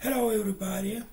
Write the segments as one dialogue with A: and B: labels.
A: Hello everybody.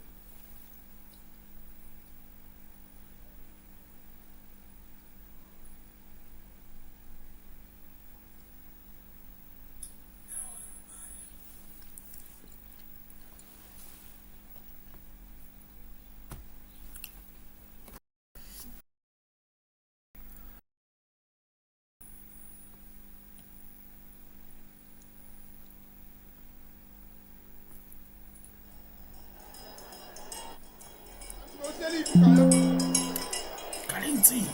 A: Kalinzi.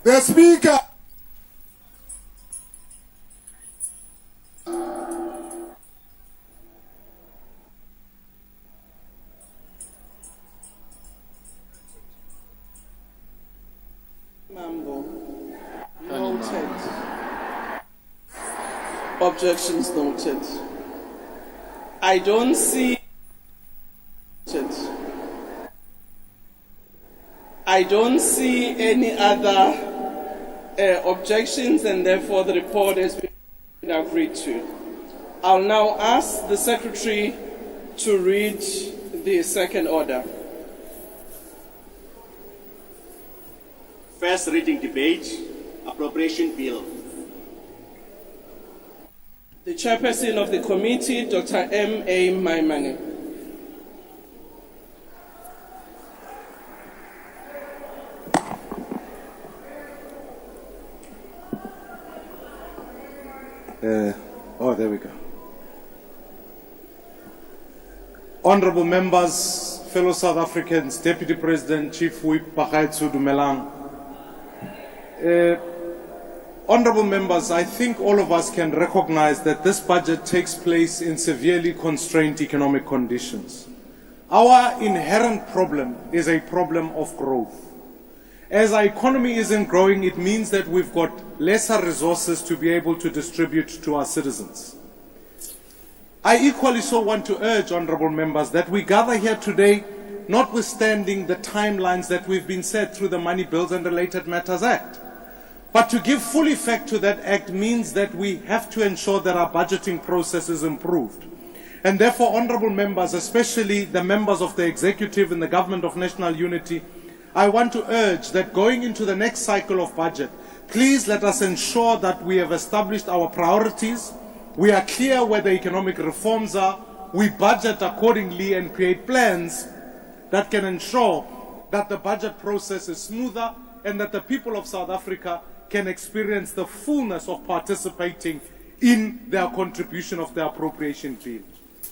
B: The Speaker.
C: Mambo. Noted. Objections noted. I don't see. I don't see any other objections, and therefore the report has been agreed to. I'll now ask the Secretary to read the second order.
D: First reading debate, Appropriation Bill.
C: The Chairperson of the Committee, Dr. M.A. Maimane.
B: There we go. Honorable members, fellow South Africans, Deputy President, Chief Whip, Bagaetsu Dumelang. Honorable members, I think all of us can recognize that this budget takes place in severely constrained economic conditions. Our inherent problem is a problem of growth. As our economy isn't growing, it means that we've got lesser resources to be able to distribute to our citizens. I equally so want to urge, honorable members, that we gather here today, notwithstanding the timelines that we've been set through the Money Bills and Related Matters Act. But to give full effect to that act means that we have to ensure that our budgeting process is improved. And therefore, honorable members, especially the members of the executive and the Government of National Unity, I want to urge that going into the next cycle of budget, please let us ensure that we have established our priorities, we are clear where the economic reforms are, we budget accordingly and create plans that can ensure that the budget process is smoother and that the people of South Africa can experience the fullness of participating in their contribution of the appropriation bill.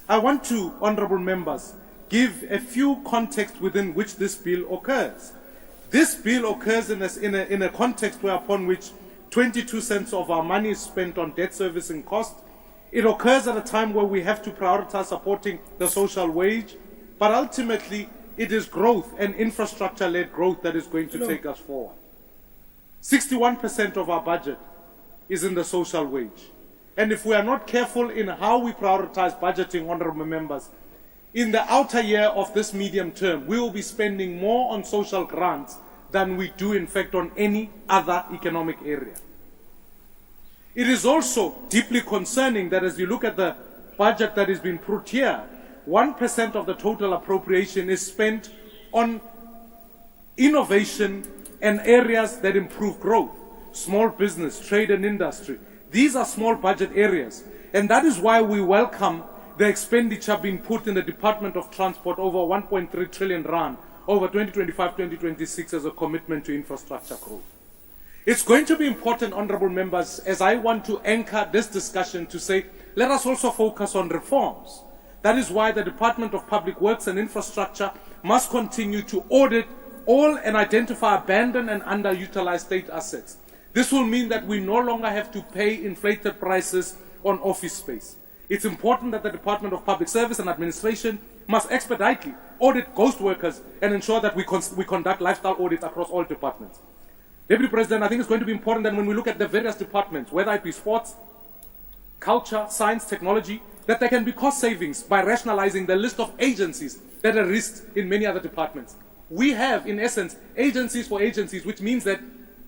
B: I want to, honorable members, give a few contexts within which this bill occurs. This bill occurs in a context upon which 22 cents of our money is spent on debt servicing costs. It occurs at a time where we have to prioritize supporting the social wage, but ultimately it is growth and infrastructure-led growth that is going to take us forward. 61% of our budget is in the social wage. And if we are not careful in how we prioritize budgeting, honorable members, in the outer year of this medium term, we will be spending more on social grants than we do, in fact, on any other economic area. It is also deeply concerning that as you look at the budget that is being put here, 1% of the total appropriation is spent on innovation and areas that improve growth, small business, trade and industry. These are small budget areas, and that is why we welcome the expenditure being put in the Department of Transport, over 1.3 trillion rand over 2025-2026 as a commitment to infrastructure growth. It's going to be important, honorable members, as I want to anchor this discussion to say, let us also focus on reforms. That is why the Department of Public Works and Infrastructure must continue to audit all and identify abandoned and underutilized state assets. This will mean that we no longer have to pay inflated prices on office space. It's important that the Department of Public Service and Administration must expeditely audit ghost workers and ensure that we conduct lifestyle audits across all departments. Deputy President, I think it's going to be important that when we look at the various departments, whether it be sports, culture, science, technology, that there can be cost savings by rationalizing the list of agencies that are risked in many other departments. We have, in essence, agencies for agencies, which means that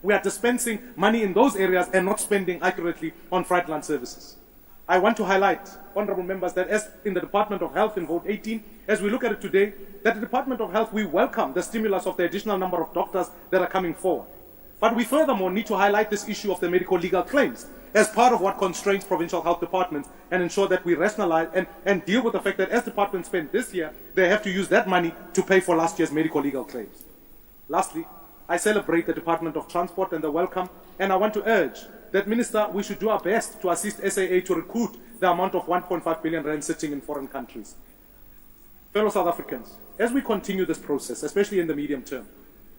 B: we are dispensing money in those areas and not spending accurately on frontline services. I want to highlight, honorable members, that as in the Department of Health in Vote 18, as we look at it today, that the Department of Health, we welcome the stimulus of the additional number of doctors that are coming forward. But we furthermore need to highlight this issue of the medical legal claims as part of what constrains provincial health departments and ensure that we rationalize and deal with the fact that as departments spend this year, they have to use that money to pay for last year's medical legal claims. Lastly, I celebrate the Department of Transport and the welcome, and I want to urge that, Minister, we should do our best to assist SAA to recoup the amount of 1.5 billion rand sitting in foreign countries. Fellow South Africans, as we continue this process, especially in the medium term,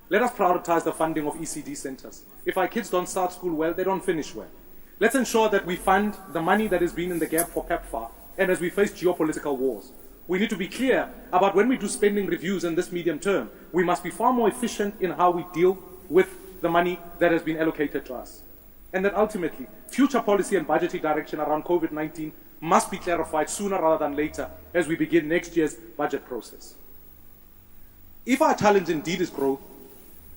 B: let us prioritize the funding of ECD centers. If our kids don't start school well, they don't finish well. Let's ensure that we fund the money that has been in the gap for PEPFAR, and as we face geopolitical wars. We need to be clear about when we do spending reviews in this medium term, we must be far more efficient in how we deal with the money that has been allocated to us. And that ultimately, future policy and budgetary direction around COVID-19 must be clarified sooner rather than later as we begin next year's budget process. If our challenge indeed is growth,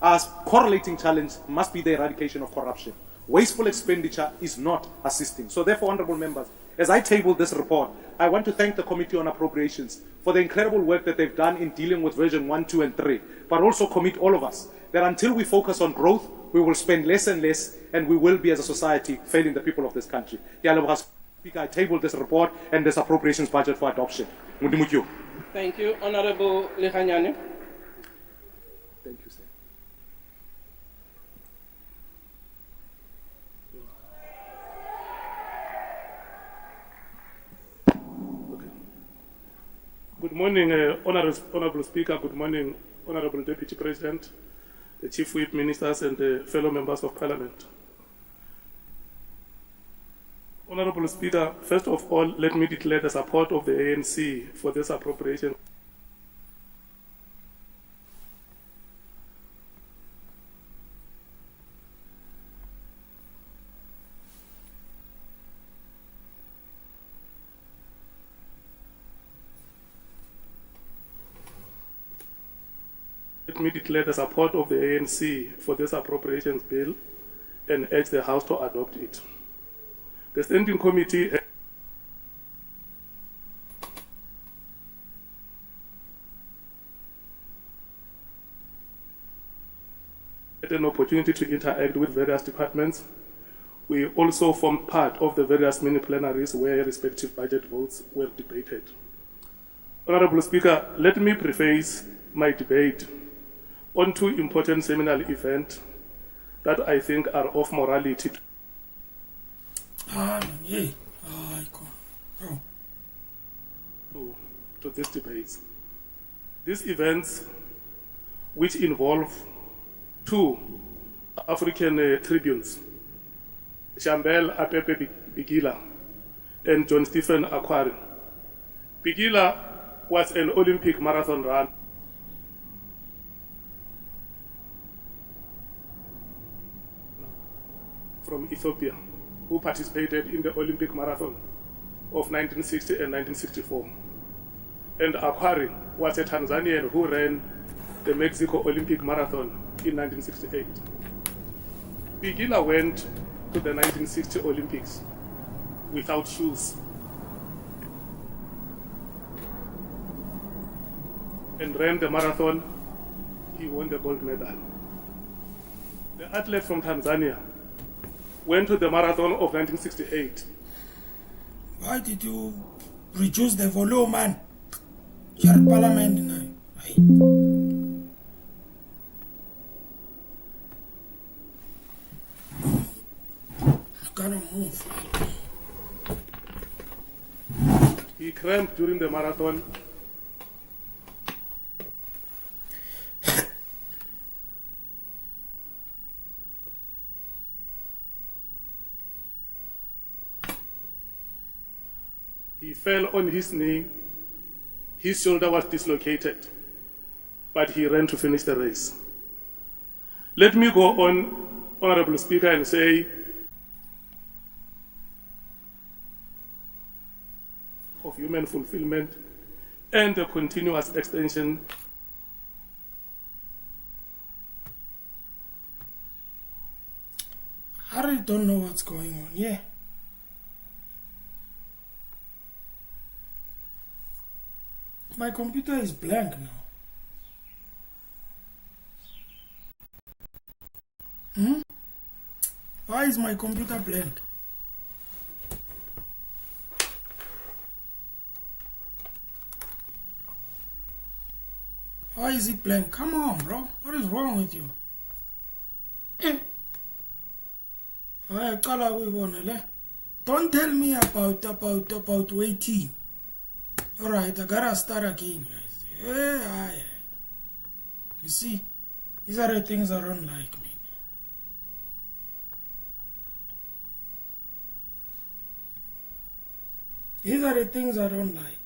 B: our correlating challenge must be the eradication of corruption. Wasteful expenditure is not assisting. So therefore, honorable members, as I table this report, I want to thank the Committee on Appropriations for the incredible work that they've done in dealing with version 1, 2, and 3, but also commit all of us that until we focus on growth, we will spend less and less, and we will be, as a society, failing the people of this country. Speaker, I table this report and this appropriations budget for adoption.
C: Thank you. Honorable Lehanyane.
B: Thank you, sir.
A: Good morning, Honorable Speaker. Good morning, Honorable Deputy President, the Chief Whip Ministers, and the fellow members of Parliament. Honorable Speaker, first of all, let me declare the support of the ANC for this appropriation. Let me declare the support of the ANC for this appropriations bill and urge the House to adopt it. The Standing Committee had an opportunity to interact with various departments. We also formed part of the various mini plenaries where respective budget votes were debated. Honorable Speaker, let me preface my debate on two important seminal events that I think are of morality to this debate. These events, which involve two African tribunes, Shambel Apepe Bigila and John Stephen Akwari. Bigila was an Olympic marathon runner from Ethiopia, who participated in the Olympic marathon of 1960 and 1964. And Akwari was a Tanzanian who ran the Mexico Olympic Marathon in 1968. Bigila went to the 1960 Olympics without shoes and ran the marathon. He won the gold medal. The athlete from Tanzania went to the marathon of 1968.
E: Why did you reduce the volume, man? You're at Parliament now. I gotta move.
A: He cramped during the marathon. He fell on his knee, his shoulder was dislocated, but he ran to finish the race. Let me go on, Honorable Speaker, and say of human fulfillment and the continuous extension
E: I don't know what's going on. Yeah. My computer is blank now. Why is my computer blank? Why is it blank? Come on, bro. What is wrong with you? Don't tell me about waiting. Alright, I gotta start again, guys. You see, these are the things I don't like, man. These are the things I don't like.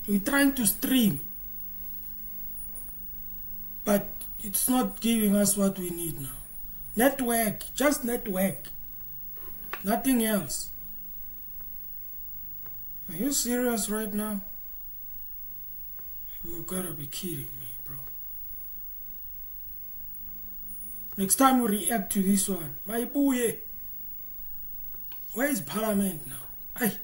E: We're trying to stream, but it's not giving us what we need now. Network, just network. Nothing else. Are you serious right now? You gotta be kidding me, bro. Next time we react to this one, my boy. Where is Parliament now? Ay.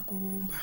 E: Kumba.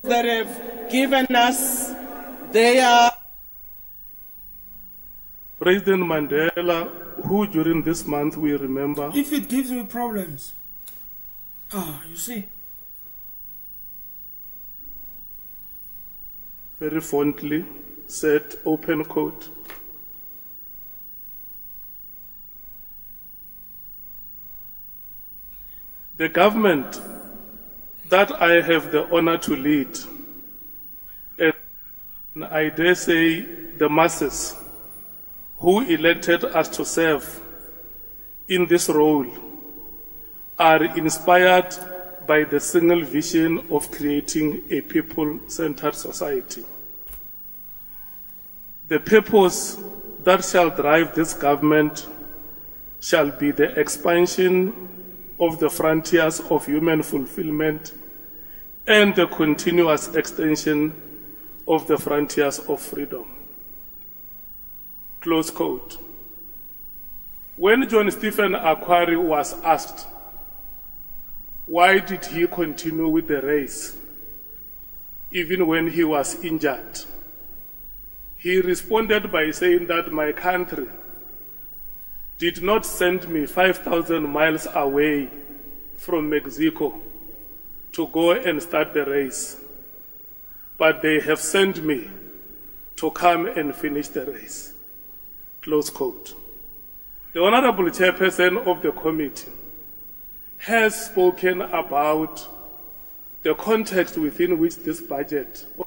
C: That have given us their...
A: President Mandela, who during this month we remember...
E: If it gives me problems. You see.
A: Very fondly said, open quote, "The government that I have the honor to lead, and I dare say the masses who elected us to serve in this role are inspired by the single vision of creating a people-centered society. The purpose that shall drive this government shall be the expansion of the frontiers of human fulfillment and the continuous extension of the frontiers of freedom." Close quote. When John Stephen Akhwari was asked why did he continue with the race even when he was injured, he responded by saying that my country did not send me 5,000 miles away from Mexico to go and start the race, but they have sent me to come and finish the race. Close quote. The Honorable Chairperson of the committee has spoken about the context within which this budget or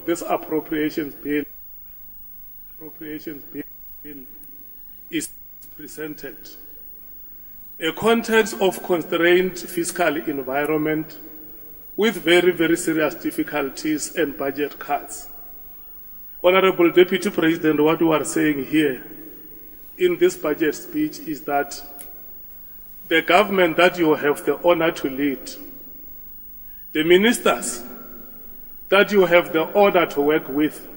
A: this appropriations bill is presented. A context of constrained fiscal environment with very, very serious difficulties and budget cuts. Honorable Deputy President, what we are saying here in this budget speech is that the government that you have the honor to lead the ministers that you have the order to work with,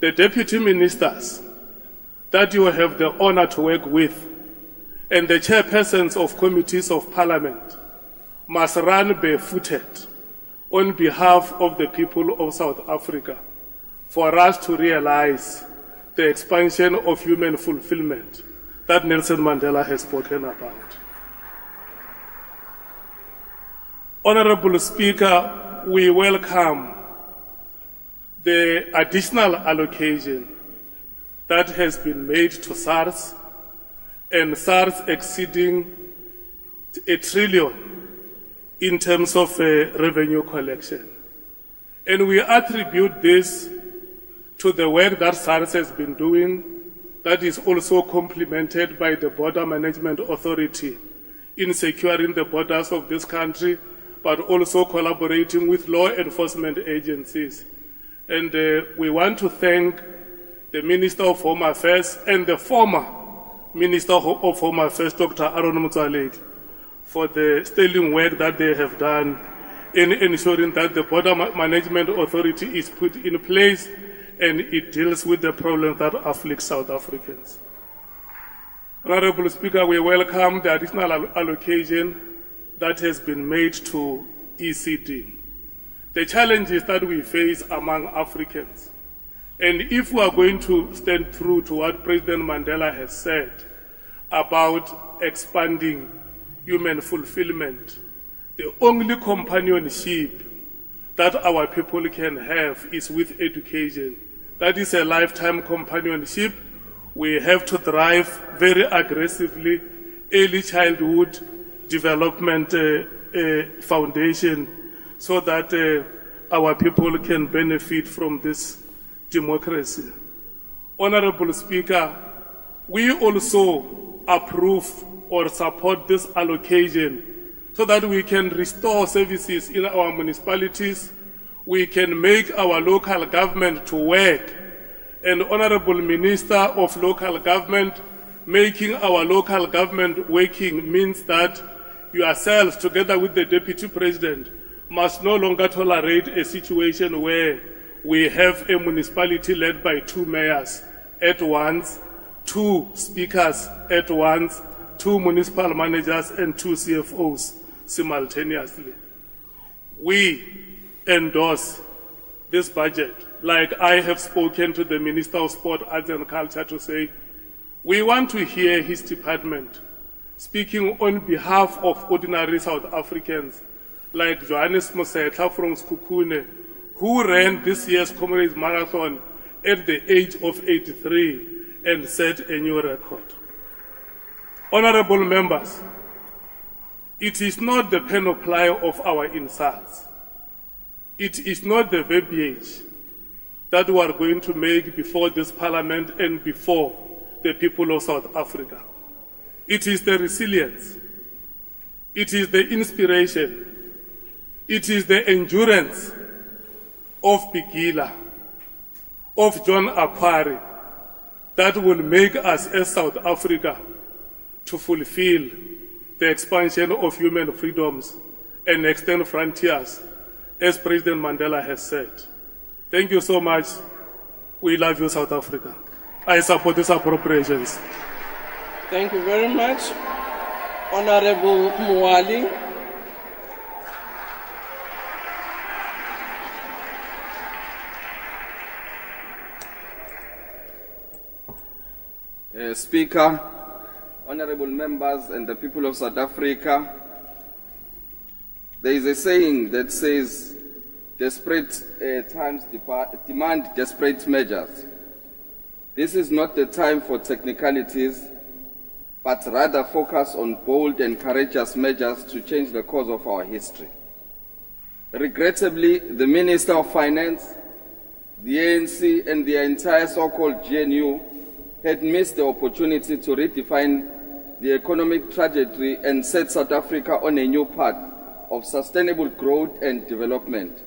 A: the deputy ministers that you have the honor to work with, and the chairpersons of committees of parliament must run barefooted on behalf of the people of South Africa for us to realize the expansion of human fulfillment that Nelson Mandela has spoken about. Honorable Speaker, we welcome the additional allocation that has been made to SARS, and SARS exceeding $1 trillion in terms of revenue collection. And we attribute this to the work that SARS has been doing, that is also complemented by the Border Management Authority in securing the borders of this country, but also collaborating with law enforcement agencies. And we want to thank the Minister of Home Affairs and the former Minister of Home Affairs, Dr. Aaron Motsoaledi, for the sterling work that they have done in ensuring that the Border Management Authority is put in place and it deals with the problems that afflict South Africans. Honorable Speaker, we welcome the additional allocation that has been made to ECD. The challenges that we face among Africans, and if we are going to stand true to what President Mandela has said about expanding human fulfillment, the only companionship that our people can have is with education. That is a lifetime companionship. We have to drive very aggressively early childhood development foundation so that our people can benefit from this democracy. Honorable Speaker, we also approve or support this allocation so that we can restore services in our municipalities, we can make our local government to work. And Honorable Minister of Local Government, making our local government working means that yourselves, together with the Deputy President, must no longer tolerate a situation where we have a municipality led by 2 mayors at once, 2 speakers at once, 2 municipal managers and 2 CFOs simultaneously. We endorse this budget, like I have spoken to the Minister of Sport, Arts and Culture to say, we want to hear his department speaking on behalf of ordinary South Africans, like Johannes Mosetla from Skukune, who ran this year's Comrades Marathon at the age of 83 and set a new record. Honorable members, it is not the panoply of our insults. It is not the verbiage that we are going to make before this parliament and before the people of South Africa. It is the resilience. It is the inspiration. It is the endurance of Bigila, of John Akhwari, that will make us as South Africa to fulfill the expansion of human freedoms and extend frontiers, as President Mandela has said. Thank you so much. We love you, South Africa. I support these appropriations.
C: Thank you very much. Honorable Mwali.
F: Speaker, honorable members and the people of South Africa, there is a saying that says, desperate times demand desperate measures. This is not the time for technicalities, but rather focus on bold and courageous measures to change the course of our history. Regrettably, the Minister of Finance, the ANC, and the entire so-called GNU had missed the opportunity to redefine the economic trajectory and set South Africa on a new path of sustainable growth and development,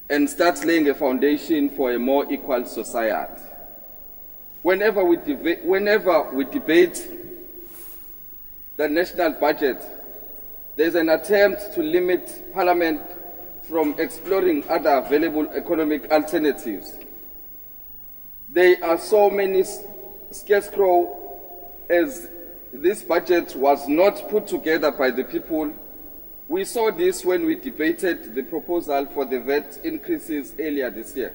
F: and start laying a foundation for a more equal society. Whenever we debate the national budget, there's an attempt to limit Parliament from exploring other available economic alternatives. There are so many scarecrows as this budget was not put together by the people. We saw this when we debated the proposal for the VAT increases earlier this year.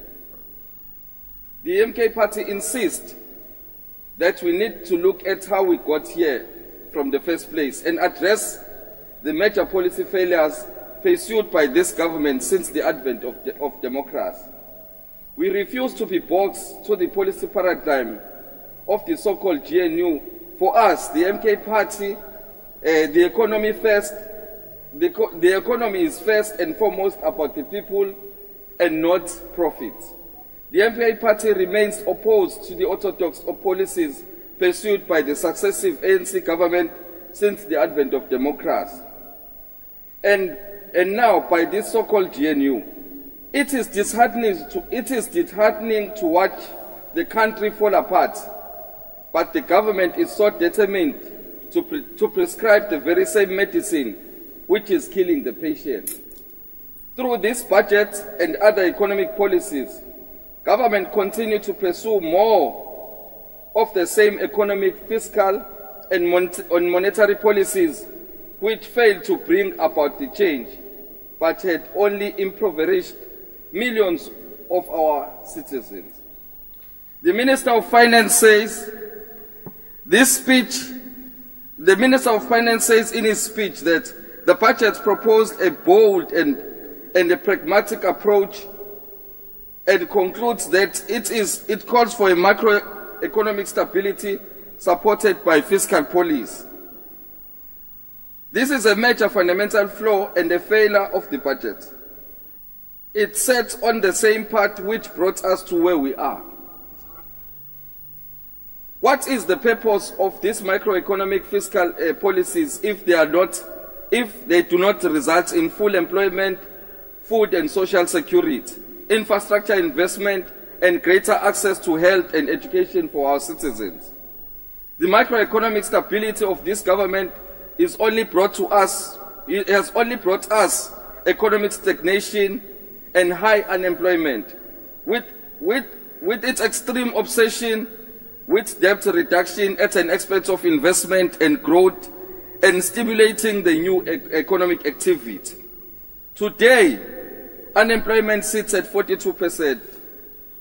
F: The MK party insists that we need to look at how we got here from the first place and address the major policy failures pursued by this government since the advent of democracy. We refuse to be boxed to the policy paradigm of the so-called GNU. For us, the MK party, the economy first, the economy is first and foremost about the people and not profit. The MK party remains opposed to the orthodox policies pursued by the successive ANC government since the advent of democracy. And now by this so-called GNU, it is disheartening to watch the country fall apart, but the government is so determined to prescribe the very same medicine which is killing the patient. Through this budget and other economic policies, government continue to pursue more of the same economic, fiscal, and monetary policies which failed to bring about the change, but had only impoverished millions of our citizens. The Minister of Finance says in his speech that the budget proposed a bold and a pragmatic approach, and concludes that it calls for a macroeconomic stability supported by fiscal policy. This is a major fundamental flaw and a failure of the budget. It sets on the same path which brought us to where we are. What is the purpose of these macroeconomic fiscal policies if they do not result in full employment, food and social security, infrastructure investment, and greater access to health and education for our citizens? The macroeconomic stability of this government has only brought us economic stagnation and high unemployment, with its extreme obsession with debt reduction at an expense of investment and growth and stimulating the new economic activity. Today, unemployment sits at 42%,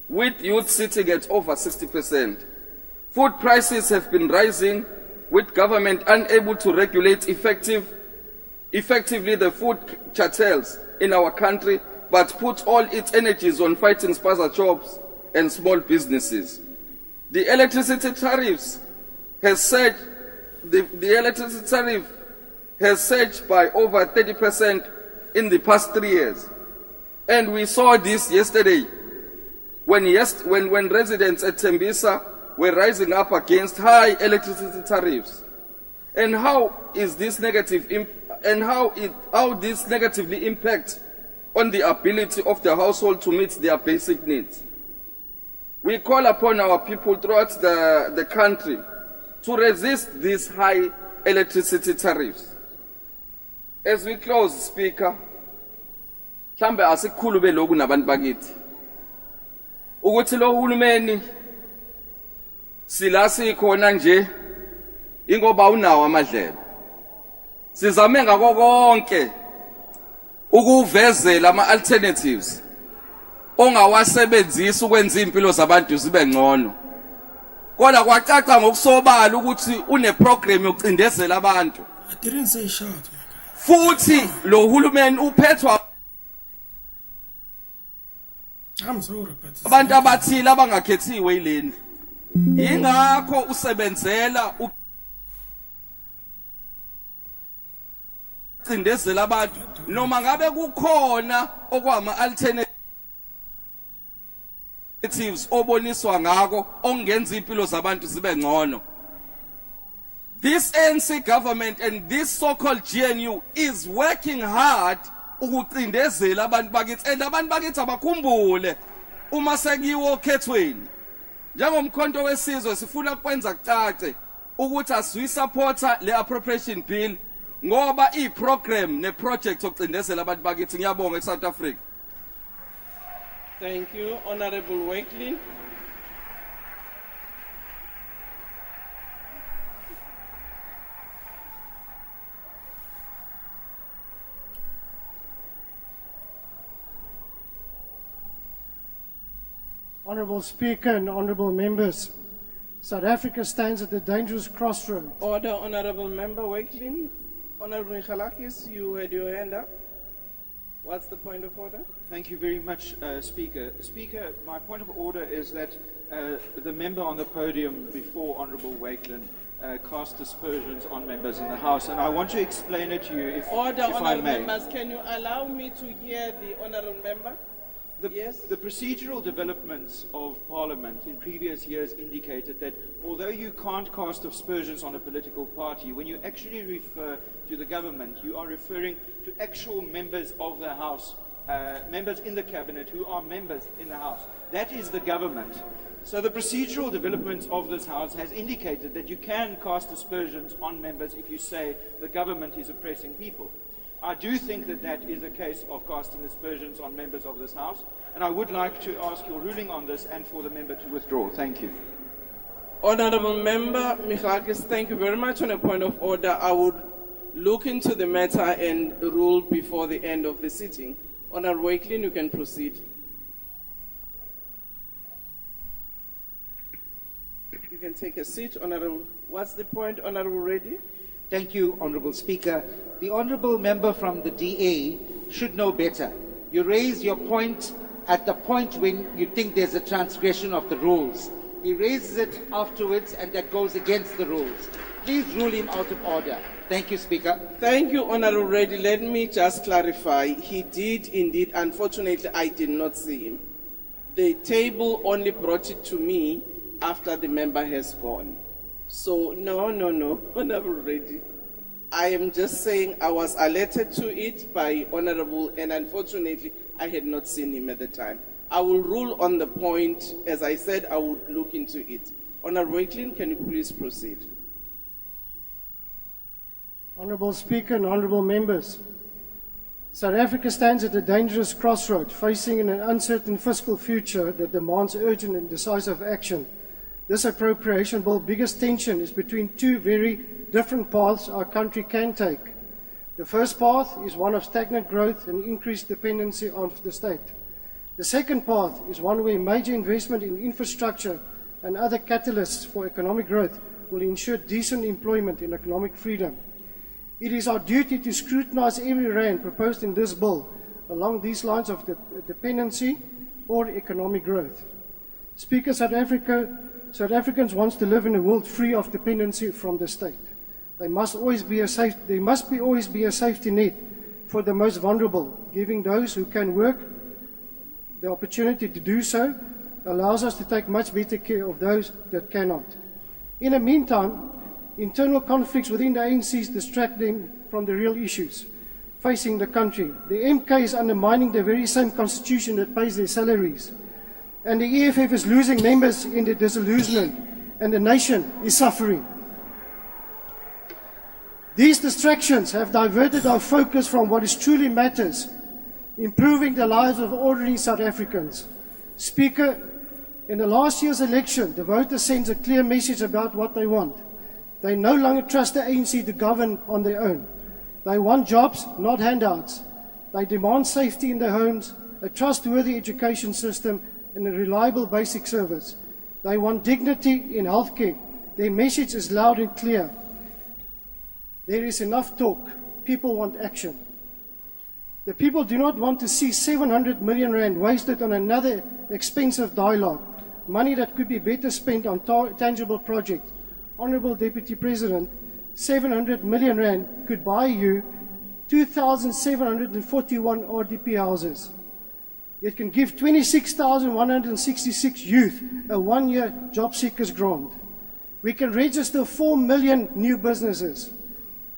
F: with youth sitting at over 60%. Food prices have been rising, with government unable to regulate effectively the food cartels in our country, but put all its energies on fighting spaza jobs and small businesses. The electricity tariffs has surged. The electricity tariff has surged by over 30% in the past 3 years, and we saw this yesterday when residents at Tembisa were rising up against high electricity tariffs. And how this negatively impacts on the ability of the household to meet their basic needs. We call upon our people throughout the country to resist these high electricity tariffs. As we close, Speaker, mhlambe asikhulu beloku nabantu bakithi ukuthi lo hulumeni silasi khona nje ingoba unawo amadlebe. Sizame ngako konke ukuvezela ama-alternatives ongawasebenzisa ukwenza impilo zabantu zibe ngcono. Kodwa kwacaca ngokusobala ukuthi uneprogram yokucindezela abantu.
E: I didn't say shout.
F: Futhi lo hulumeni uphethwa
E: I'm sorry, but
F: abantu abathile abangakhethiwe yilendlu. Ingakho usebenzela ucindezela abantu noma ngabe kukhona okwama alternatives oboniswa ngako ongenza impilo zabantu zibe ngcono. This ANC government and this so-called GNU is working hard ukucindezela abantu bakithi, and abantu bakithi abakhumbule uma sekiwo okhethweni njengomkhonto wesizwe sifuna ukwenza kucace ukuthi asiyisupporta le appropriation bill ngoba i-program ne-project okucindezela abantu bakithi ngiyabonga e-South Africa.
C: Thank you, Honorable Wakely.
G: Honourable Speaker and honourable members, South Africa stands at a dangerous crossroads.
C: Order, Honorable Member Wakely. Honorable Michalakis, you had your hand up. What's the point of order?
H: Thank you very much, Speaker. Speaker, my point of order is that the member on the podium before Honourable Wakelin cast aspersions on members in the House, and I want to explain it to you if I may.
C: Honourable members, can you allow me to hear the honourable member? Yes.
H: The procedural developments of Parliament in previous years indicated that although you can't cast aspersions on a political party, when you actually refer to the government, you are referring to actual members of the House, members in the Cabinet who are members in the House. That is the government. So the procedural developments of this House has indicated that you can cast aspersions on members if you say the government is oppressing people. I do think that that is a case of casting aspersions on members of this House, and I would like to ask your ruling on this and for the member to withdraw. Thank you.
C: Honourable Member Michalakis, thank you very much. On a point of order, I would look into the matter and rule before the end of the sitting. Honourable Wakelin, you can proceed. You can take a seat, Honourable. What's the point, Honourable Reddy?
I: Thank you, Honourable Speaker. The Honourable Member from the DA should know better. You raise your point at the point when you think there's a transgression of the rules. He raises it afterwards, and that goes against the rules. Please rule him out of order. Thank you, Speaker.
C: Thank you, Honourable Reddy. Let me just clarify. He did indeed. Unfortunately, I did not see him. The table only brought it to me after the member has gone. So, no, Honourable Reddy. I am just saying I was alerted to it by Honourable, and unfortunately, I had not seen him at the time. I will rule on the point. As I said, I would look into it. Honourable Wakelin, can you please proceed?
G: Honourable Speaker and honourable members, South Africa stands at a dangerous crossroad, facing an uncertain fiscal future that demands urgent and decisive action. This appropriation bill, biggest tension is between two very different paths our country can take. The first path is one of stagnant growth and increased dependency on the state. The second path is one where major investment in infrastructure and other catalysts for economic growth will ensure decent employment and economic freedom. It is our duty to scrutinize every rand proposed in this bill along these lines of dependency or economic growth. Speaker, South Africans want to live in a world free of dependency from the state. There must always be a safety net for the most vulnerable. Giving those who can work the opportunity to do so allows us to take much better care of those that cannot. In the meantime, internal conflicts within the ANC distract them from the real issues facing the country. The MK is undermining the very same constitution that pays their salaries. And the EFF is losing members in the disillusionment, and the nation is suffering. These distractions have diverted our focus from what is truly matters, improving the lives of ordinary South Africans. Speaker, in the last year's election, the voters sent a clear message about what they want. They no longer trust the ANC to govern on their own. They want jobs, not handouts. They demand safety in their homes, a trustworthy education system, and a reliable basic service. They want dignity in healthcare. Their message is loud and clear. There is enough talk. People want action. The people do not want to see 700 million rand wasted on another expensive dialogue, money that could be better spent on tangible projects. Honourable Deputy President, 700 million rand could buy you 2,741 RDP houses. It can give 26,166 youth a one-year job seekers grant. We can register 4 million new businesses.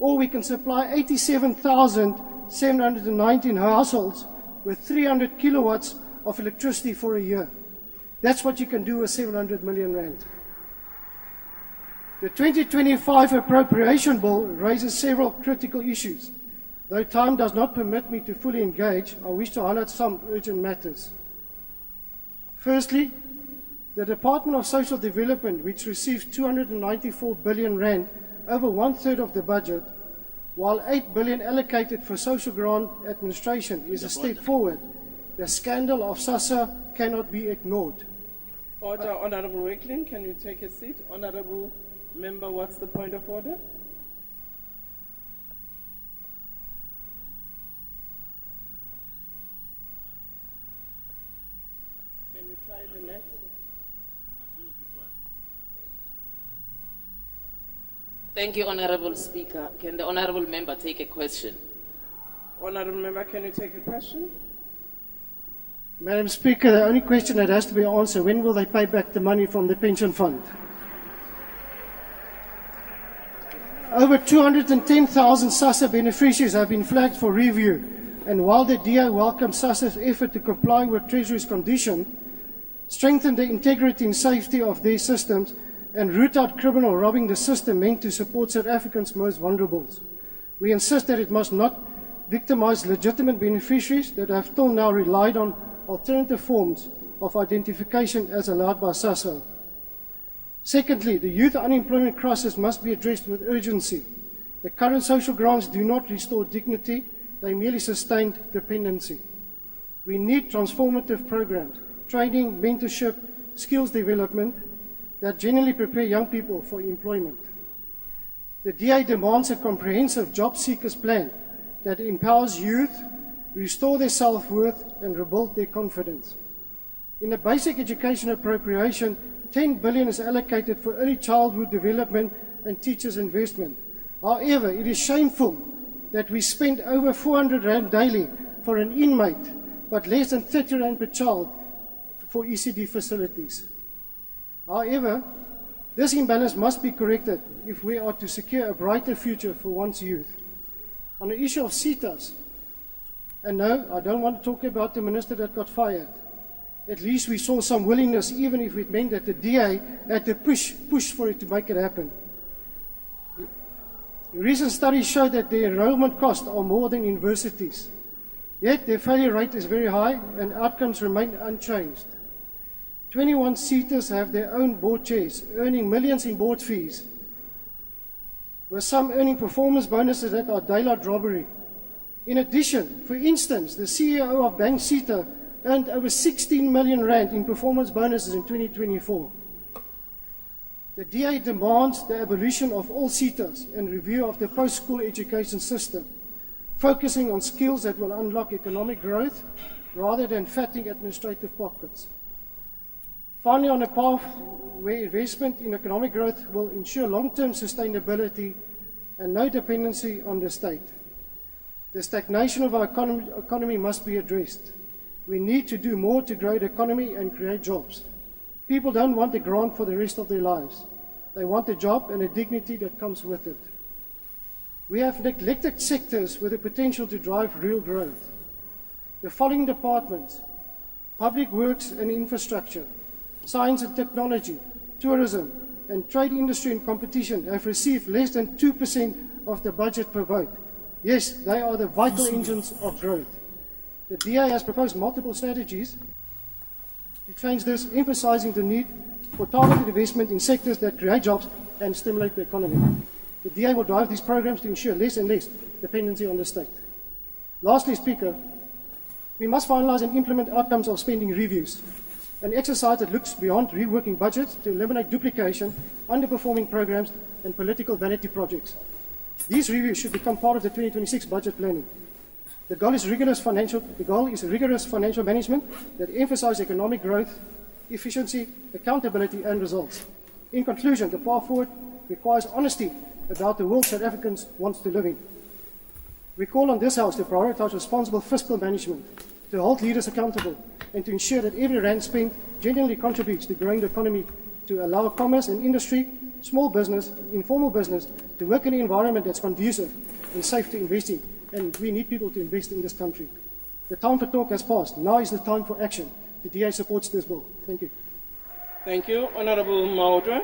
G: Or we can supply 87,719 households with 300 kilowatts of electricity for a year. That's what you can do with 700 million rand. The 2025 Appropriation Bill raises several critical issues. Though time does not permit me to fully engage, I wish to highlight some urgent matters. Firstly, the Department of Social Development, which received 294 billion rand, over one-third of the budget, while 8 billion allocated for social grant administration, is a step forward. The scandal of SASSA cannot be ignored.
C: Order, Honourable Wakeling, can you take a seat? Honourable Member, what's the point of order? Can you try the next?
J: Thank you, Honourable Speaker. Can the Honourable Member take a question?
C: Honourable Member, can you take a question?
G: Madam Speaker, the only question that has to be answered, when will they pay back the money from the pension fund? Over 210,000 SASSA beneficiaries have been flagged for review, and while the DA welcomes SASSA's effort to comply with Treasury's condition, strengthen the integrity and safety of their systems, and root out criminal robbing the system meant to support South Africans' most vulnerable. We insist that it must not victimize legitimate beneficiaries that have till now relied on alternative forms of identification as allowed by SASSA. Secondly, the youth unemployment crisis must be addressed with urgency. The current social grants do not restore dignity, they merely sustain dependency. We need transformative programs, training, mentorship, skills development that genuinely prepare young people for employment. The DA demands a comprehensive job seekers plan that empowers youth, restore their self-worth, and rebuild their confidence. In the basic education appropriation, 10 billion is allocated for early childhood development and teachers' investment. However, it is shameful that we spend over 400 rand daily for an inmate, but less than 30 rand per child for ECD facilities. However, this imbalance must be corrected if we are to secure a brighter future for one's youth. On the issue of CETAs, and no, I don't want to talk about the minister that got fired. At least we saw some willingness, even if it meant that the DA had to push for it to make it happen. Recent studies show that the enrollment costs are more than universities. Yet their failure rate is very high and outcomes remain unchanged. 21 CETAs have their own board chairs, earning millions in board fees, with some earning performance bonuses that are daylight robbery. In addition, for instance, the CEO of Bank CETA earned over 16 million rand in performance bonuses in 2024. The DA demands the abolition of all CETAs and review of the post-school education system, focusing on skills that will unlock economic growth rather than fattening administrative pockets. Finally, on a path where investment in economic growth will ensure long-term sustainability and no dependency on the state. The stagnation of our economy must be addressed. We need to do more to grow the economy and create jobs. People don't want a grant for the rest of their lives. They want a job and a dignity that comes with it. We have neglected sectors with the potential to drive real growth. The following departments: public works and infrastructure, science and technology, tourism, and trade industry and competition have received less than 2% of the budget per vote. Yes, they are the vital engines of growth. The DA has proposed multiple strategies to change this, emphasizing the need for targeted investment in sectors that create jobs and stimulate the economy. The DA will drive these programs to ensure less and less dependency on the state. Lastly, Speaker, we must finalize and implement outcomes of spending reviews, an exercise that looks beyond reworking budgets to eliminate duplication, underperforming programs, and political vanity projects. These reviews should become part of the 2026 budget planning. The goal is rigorous financial management that emphasizes economic growth, efficiency, accountability, and results. In conclusion, the path forward requires honesty about the world South Africans want to live in. We call on this House to prioritize responsible fiscal management, to hold leaders accountable, and to ensure that every rand spent genuinely contributes to growing the economy, to allow commerce and industry, small business, informal business, to work in an environment that's conducive and safe to investing. And we need people to invest in this country. The time for talk has passed. Now is the time for action. The DA supports this bill. Thank you.
C: Thank you. Honourable Maudra.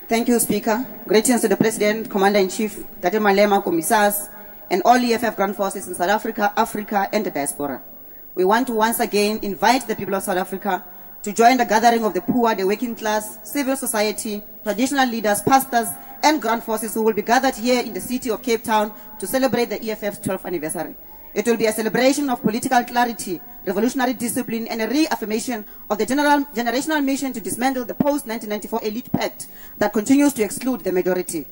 K: Thank you, Speaker. Greetings to the President, Commander-in-Chief, David Malema, Commissars, and all EFF ground forces in South Africa, Africa, and the diaspora. We want to once again invite the people of South Africa to join the gathering of the poor, the working class, civil society, traditional leaders, pastors, and ground forces who will be gathered here in the city of Cape Town to celebrate the EFF's 12th anniversary. It will be a celebration of political clarity, revolutionary discipline, and a reaffirmation of the generational mission to dismantle the post-1994 elite pact that continues to exclude the majority.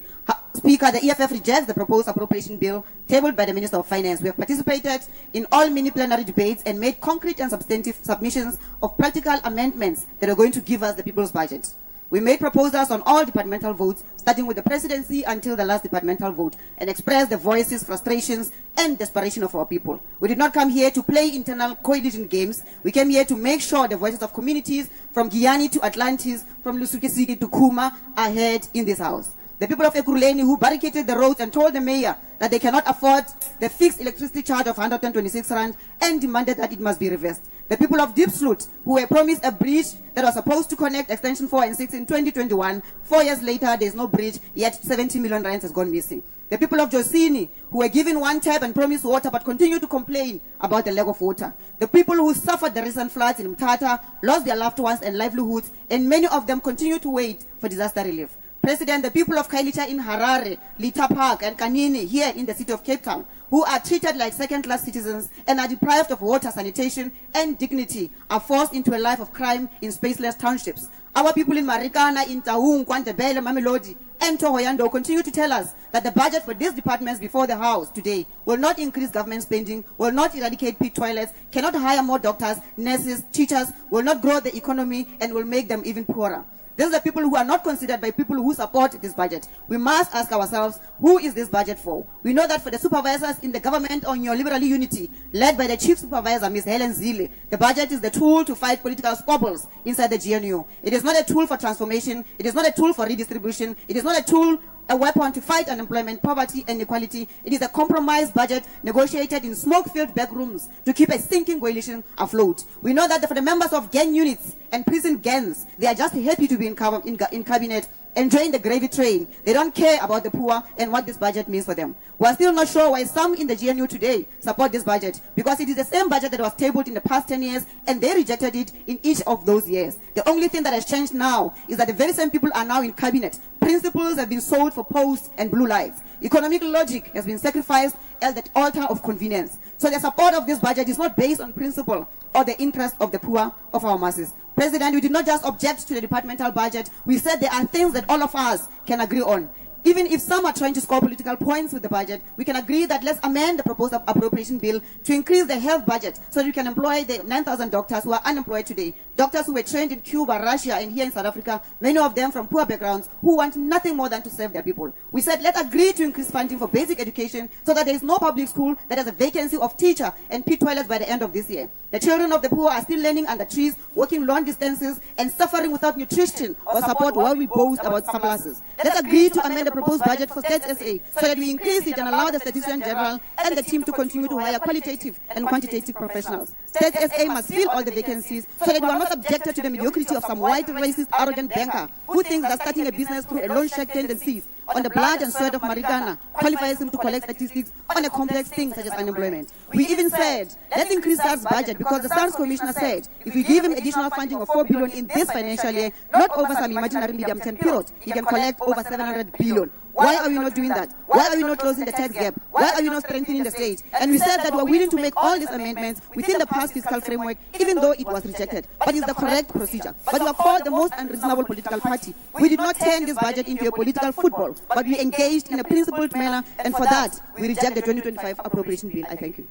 K: Speaker, the EFF rejects the proposed appropriation bill tabled by the Minister of Finance. We have participated in all mini-plenary debates and made concrete and substantive submissions of practical amendments that are going to give us the people's budget. We made proposals on all departmental votes, starting with the presidency until the last departmental vote, and expressed the voices, frustrations, and desperation of our people. We did not come here to play internal coalition games. We came here to make sure the voices of communities from Guyana to Atlantis, from Lusukisiki to Kuma, are heard in this house. The people of Ekurhuleni who barricaded the roads and told the mayor that they cannot afford the fixed electricity charge of 126 rand and demanded that it must be reversed. The people of Diepsloot who were promised a bridge that was supposed to connect extension 4 and 6 in 2021. 4 years later, there is no bridge, yet 70 million rands has gone missing. The people of Josini who were given one tap and promised water but continue to complain about the lack of water. The people who suffered the recent floods in Mthatha, lost their loved ones and livelihoods, and many of them continue to wait for disaster relief. President, the people of Kailicha in Harare, Lita Park, and Kanini here in the city of Cape Town, who are treated like second-class citizens and are deprived of water, sanitation, and dignity, are forced into a life of crime in spaceless townships. Our people in Marikana, in Taung, Kwantebele, Mamelodi, and Tohoyando continue to tell us that the budget for these departments before the House today will not increase government spending, will not eradicate pit toilets, cannot hire more doctors, nurses, teachers, will not grow the economy, and will make them even poorer. These are the people who are not considered by people who support this budget. We must ask ourselves, who is this budget for? We know that for the supervisors in the government on neoliberal unity, led by the chief supervisor, Ms. Helen Zille, the budget is the tool to fight political squabbles inside the GNU. It is not a tool for transformation. It is not a tool for redistribution. It is not a tool, a weapon to fight unemployment, poverty, and inequality. It is a compromise budget negotiated in smoke-filled back rooms to keep a sinking coalition afloat. We know that for the members of gang units and prison gangs, they are just happy to be in cabinet, enjoying the gravy train. They don't care about the poor and what this budget means for them. We are still not sure why some in the GNU today support this budget, because it is the same budget that was tabled in the past 10 years, and they rejected it in each of those years. The only thing that has changed now is that the very same people are now in cabinet. Principles have been sold for posts and blue lights. Economic logic has been sacrificed at the altar of convenience. So the support of this budget is not based on principle or the interest of the poor of our masses. President, we did not just object to the departmental budget. We said there are things that all of us can agree on. Even if some are trying to score political points with the budget, we can agree that let's amend the proposed appropriation bill to increase the health budget so that we can employ the 9,000 doctors who are unemployed today. Doctors who were trained in Cuba, Russia, and here in South Africa, many of them from poor backgrounds, who want nothing more than to serve their people. We said let's agree to increase funding for basic education so that there is no public school that has a vacancy of teacher and pit toilets by the end of this year. The children of the poor are still learning under trees, walking long distances, and suffering without nutrition or support while we boast about surpluses. Let's agree to amend the proposed budget for Stats SA so that we increase it and allow the Statistician General and the team to continue to hire qualitative and quantitative professionals. Stats SA must fill all the vacancies so that we are not subjected to the mediocrity of some white, racist, arrogant banker who thinks that starting a business through a loan shark tendencies on the blood and sweat of Marikana qualifies him to collect statistics on a complex thing such as unemployment. We even said, let's increase SARS budget because the SARS Commissioner said if we give him additional funding of 4 billion in this financial year, not over some imaginary medium-term period, he can collect over 700 billion. Why are we not doing that? Why are we not closing the tax gap? Why are we not strengthening the state? And we said that we are willing to make all these amendments within the past fiscal framework, even though it was rejected. But it's the correct procedure. But we are called the most unreasonable political party. We did not turn this budget into a political football, but we engaged in a principled manner, and for that, we reject the 2025 appropriation bill. I thank you.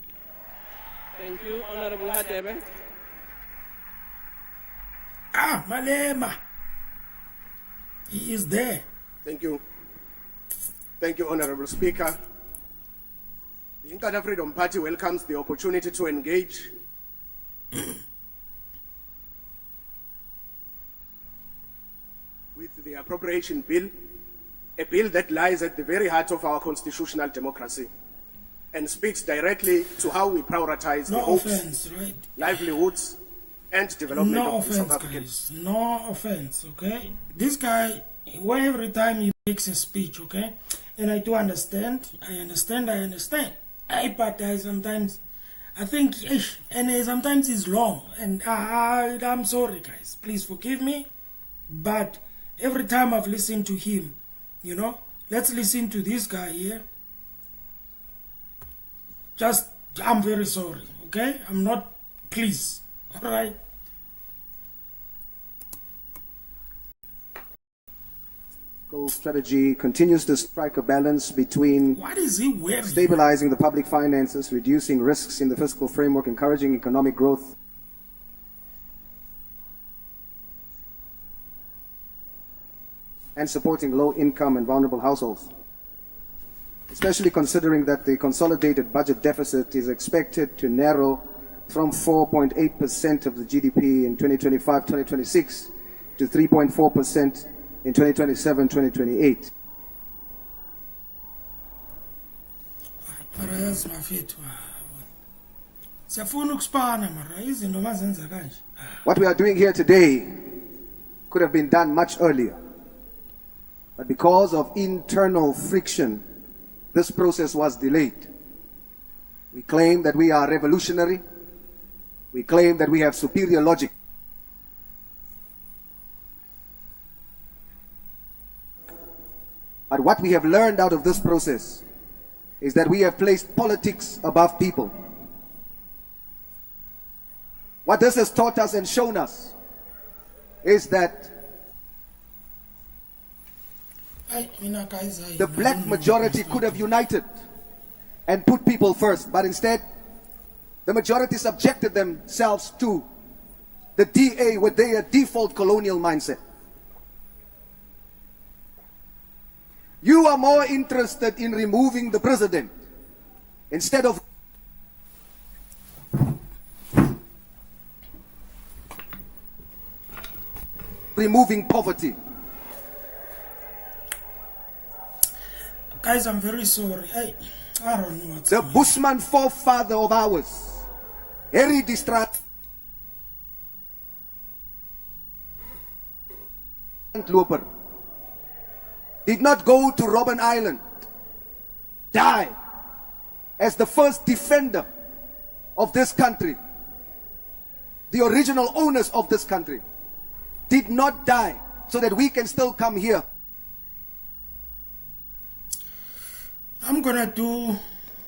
C: Thank you, Honorable Hadebe.
E: Malema. He is there.
L: Thank you. Thank you, Honorable Speaker. The Inkatha Freedom Party welcomes the opportunity to engage with the appropriation bill, a bill that lies at the very heart of our constitutional democracy and speaks directly to how we prioritize the hopes, livelihoods, and development of the South African.
E: No offense, okay? This guy Where every time he makes a speech, okay? And I do understand. But sometimes, I think, and sometimes it's long. And I'm sorry, guys. Please forgive me. But every time I've listened to him, you know, let's listen to this guy here. Just, I'm very sorry, okay? I'm not pleased, all right?
M: Strategy continues to strike a balance between
E: what is he wearing?
M: Stabilizing the public finances, reducing risks in the fiscal framework, encouraging economic growth, and supporting low-income and vulnerable households. Especially considering that the consolidated budget deficit is expected to narrow from 4.8% of the GDP in 2025-2026 to 3.4% in 2027-2028. What we are doing here today could have been done much earlier. But because of internal friction, this process was delayed. We claim that we are revolutionary. We claim that we have superior logic. But what we have learned out of this process is that we have placed politics above people. What this has taught us and shown us is that the black majority could have united and put people first, but instead the majority subjected themselves to the DA with their default colonial mindset. You are more interested in removing the president instead of removing poverty.
E: Guys, I'm very sorry. I don't know what's
M: the Bushman forefather of ours, Harry Distrat Loper, did not go to Robben Island, die as the first defender of this country. The original owners of this country did not die so that we can still come here.
E: I'm gonna do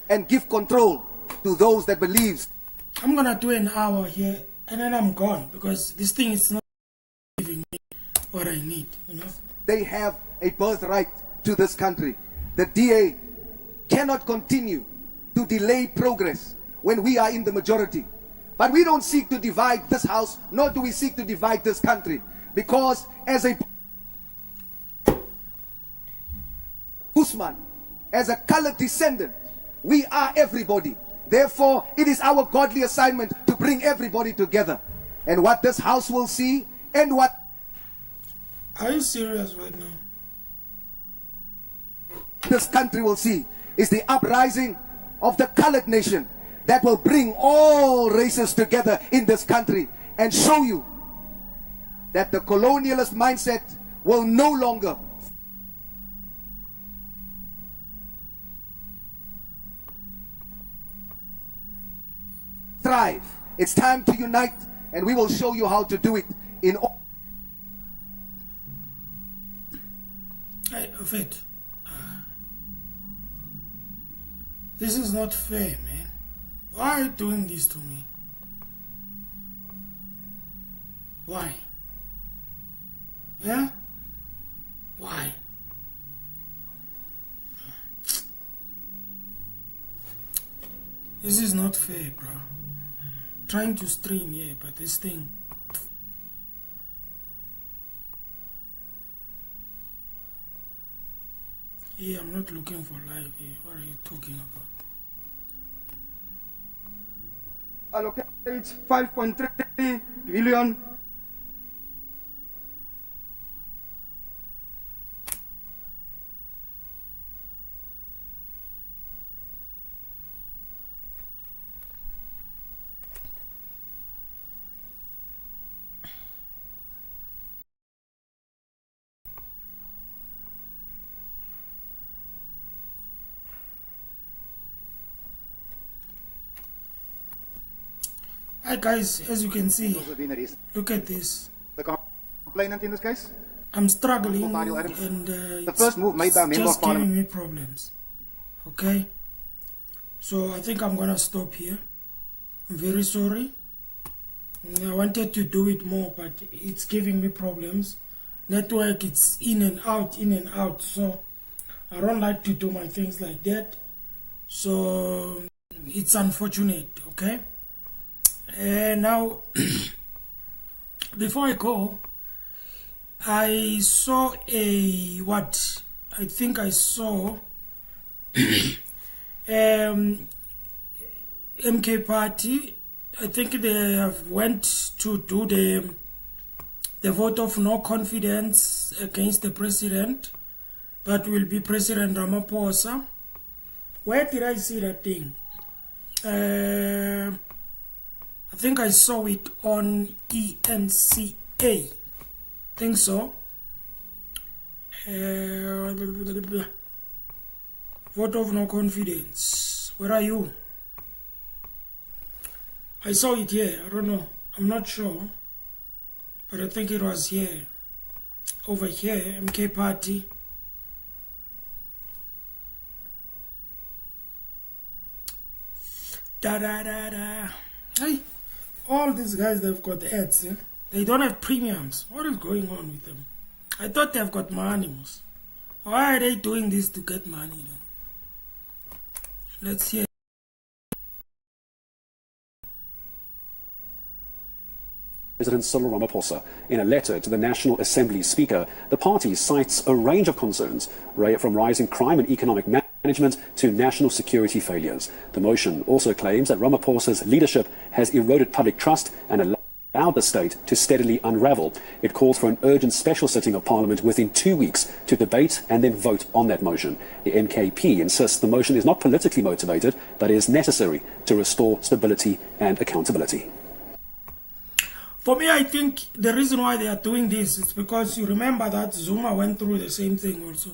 M: and give control to those that believes.
E: I'm gonna do an hour here and then I'm gone because this thing is not giving me what I need, you know.
M: They have a birthright to this country. The DA cannot continue to delay progress when we are in the majority. But we don't seek to divide this house, nor do we seek to divide this country, because as a Usman, as a colored descendant, we are everybody. Therefore, it is our godly assignment to bring everybody together. And what this house will see, and what...
E: Are you serious right now?
M: This country will see is the uprising of the colored nation that will bring all races together in this country and show you that the colonialist mindset will no longer thrive. It's time to unite, and we will show you how to do it in all.
E: Hey, Fit. This is not fair, man. Why are you doing this to me? Why? Yeah? Why? This is not fair, bro. Trying to stream, yeah, but this thing. Yeah, I'm not looking for live here. What are you talking about?
N: Allocate 5.3 billion
E: Hi guys, as you can see, look at this.
M: The complainant in this case?
E: I'm struggling and
M: the first move made by a member
E: just
M: of Parliament.
E: giving me problems. Okay, so I think I'm gonna stop here. I'm very sorry. I wanted to do it more, but it's giving me problems. Network, it's in and out, so I don't like to do my things like that. So it's unfortunate, okay? And now, before I go, I saw I think I saw MK Party. I think they have went to do the vote of no confidence against the president. That will be President Ramaphosa. Where did I see that thing? I think I saw it on ENCA. Think so. Vote of no confidence. Where are you? I saw it here. I don't know. I'm not sure. But I think it was here. Over here, MK Party. Hey, all these guys, they've got ads. Yeah? They don't have premiums. What is going on with them? I thought they've got money. Why are they doing this to get money? Let's hear.
O: President Cyril Ramaphosa. In a letter to the National Assembly Speaker, the party cites a range of concerns, from rising crime and economic management to national security failures. The motion also claims that Ramaphosa's leadership has eroded public trust and allowed the state to steadily unravel. It calls for an urgent special sitting of Parliament within 2 weeks to debate and then vote on that motion. The NKP insists the motion is not politically motivated, but is necessary to restore stability and accountability.
E: For me, I think the reason why they are doing this is because you remember that Zuma went through the same thing also.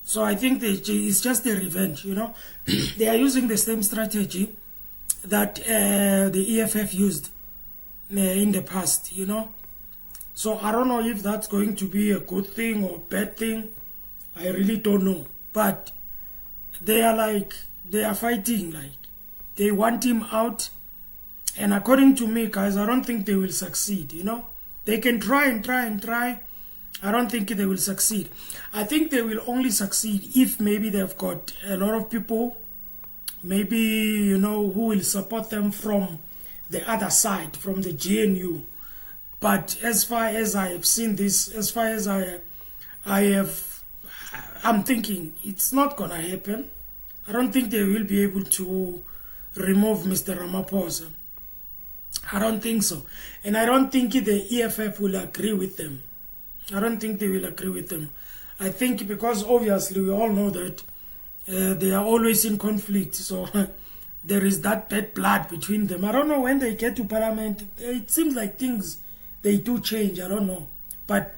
E: So I think it's just a revenge, you know. They are using the same strategy that the EFF used in the past, you know. So I don't know if that's going to be a good thing or bad thing. I really don't know. But they are fighting, they want him out. And according to me, guys, I don't think they will succeed, you know. They can try and try and try. I don't think they will succeed. I think they will only succeed if maybe they've got a lot of people, maybe, you know, who will support them from the other side, from the GNU. But as far as I have seen this, as far as I'm thinking it's not going to happen. I don't think they will be able to remove Mr. Ramaphosa. I don't think so. And I don't think the EFF will agree with them. I don't think they will agree with them. I think because obviously we all know that they are always in conflict. So there is that bad blood between them. I don't know when they get to Parliament. It seems like things, they do change. I don't know. But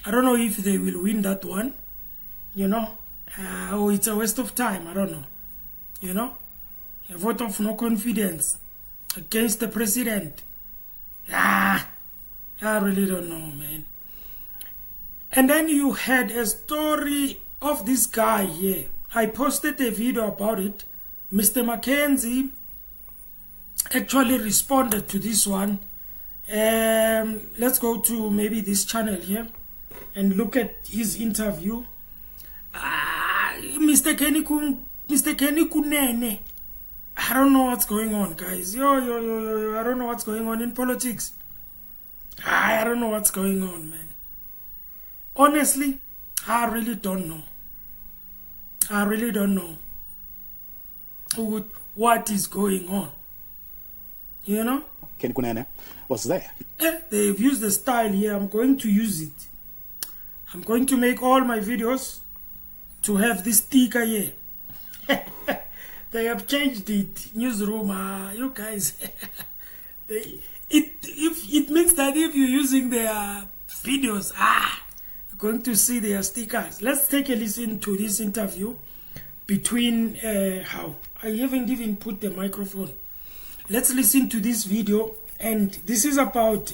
E: I don't know if they will win that one. You know. Or it's a waste of time. I don't know. You know. A vote of no confidence against the president. I really don't know, man. And then you had a story of this guy here. I posted a video about it. Mr. Mackenzie actually responded to this one. Let's go to maybe this channel here and look at his interview. Mr. Kenny Kunene. I don't know what's going on, guys. I don't know what's going on in politics. I don't know what's going on, man. Honestly, I really don't know. I really don't know what is going on. You know?
P: Ken Kunene was there.
E: They've used the style here. I'm going to use it. I'm going to make all my videos to have this sticker here. They have changed it. Newsroom, you guys. It means that if you're using their videos, you're going to see their stickers. Let's take a listen to this interview between I haven't even put the microphone. Let's listen to this video And this is about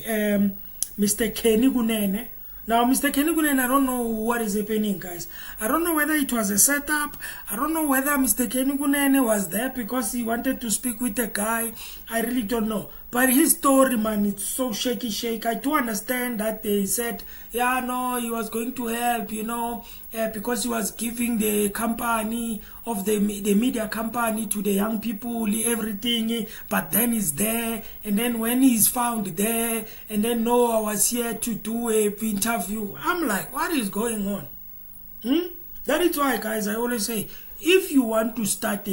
E: Mr. Kenny Kunene. Now, Mr. Kenny Kunene, I don't know what is happening, guys. I don't know whether it was a setup. I don't know whether Mr. Kenny Kunene was there because he wanted to speak with a guy. I really don't know. But his story, man, it's so shaky. I do understand that they said, yeah, no, he was going to help, you know, because he was giving the company of the media company to the young people, everything. But then he's there, and then when he's found there, and then no, I was here to do a interview. I'm like, what is going on? That is why, guys, I always say, if you want to start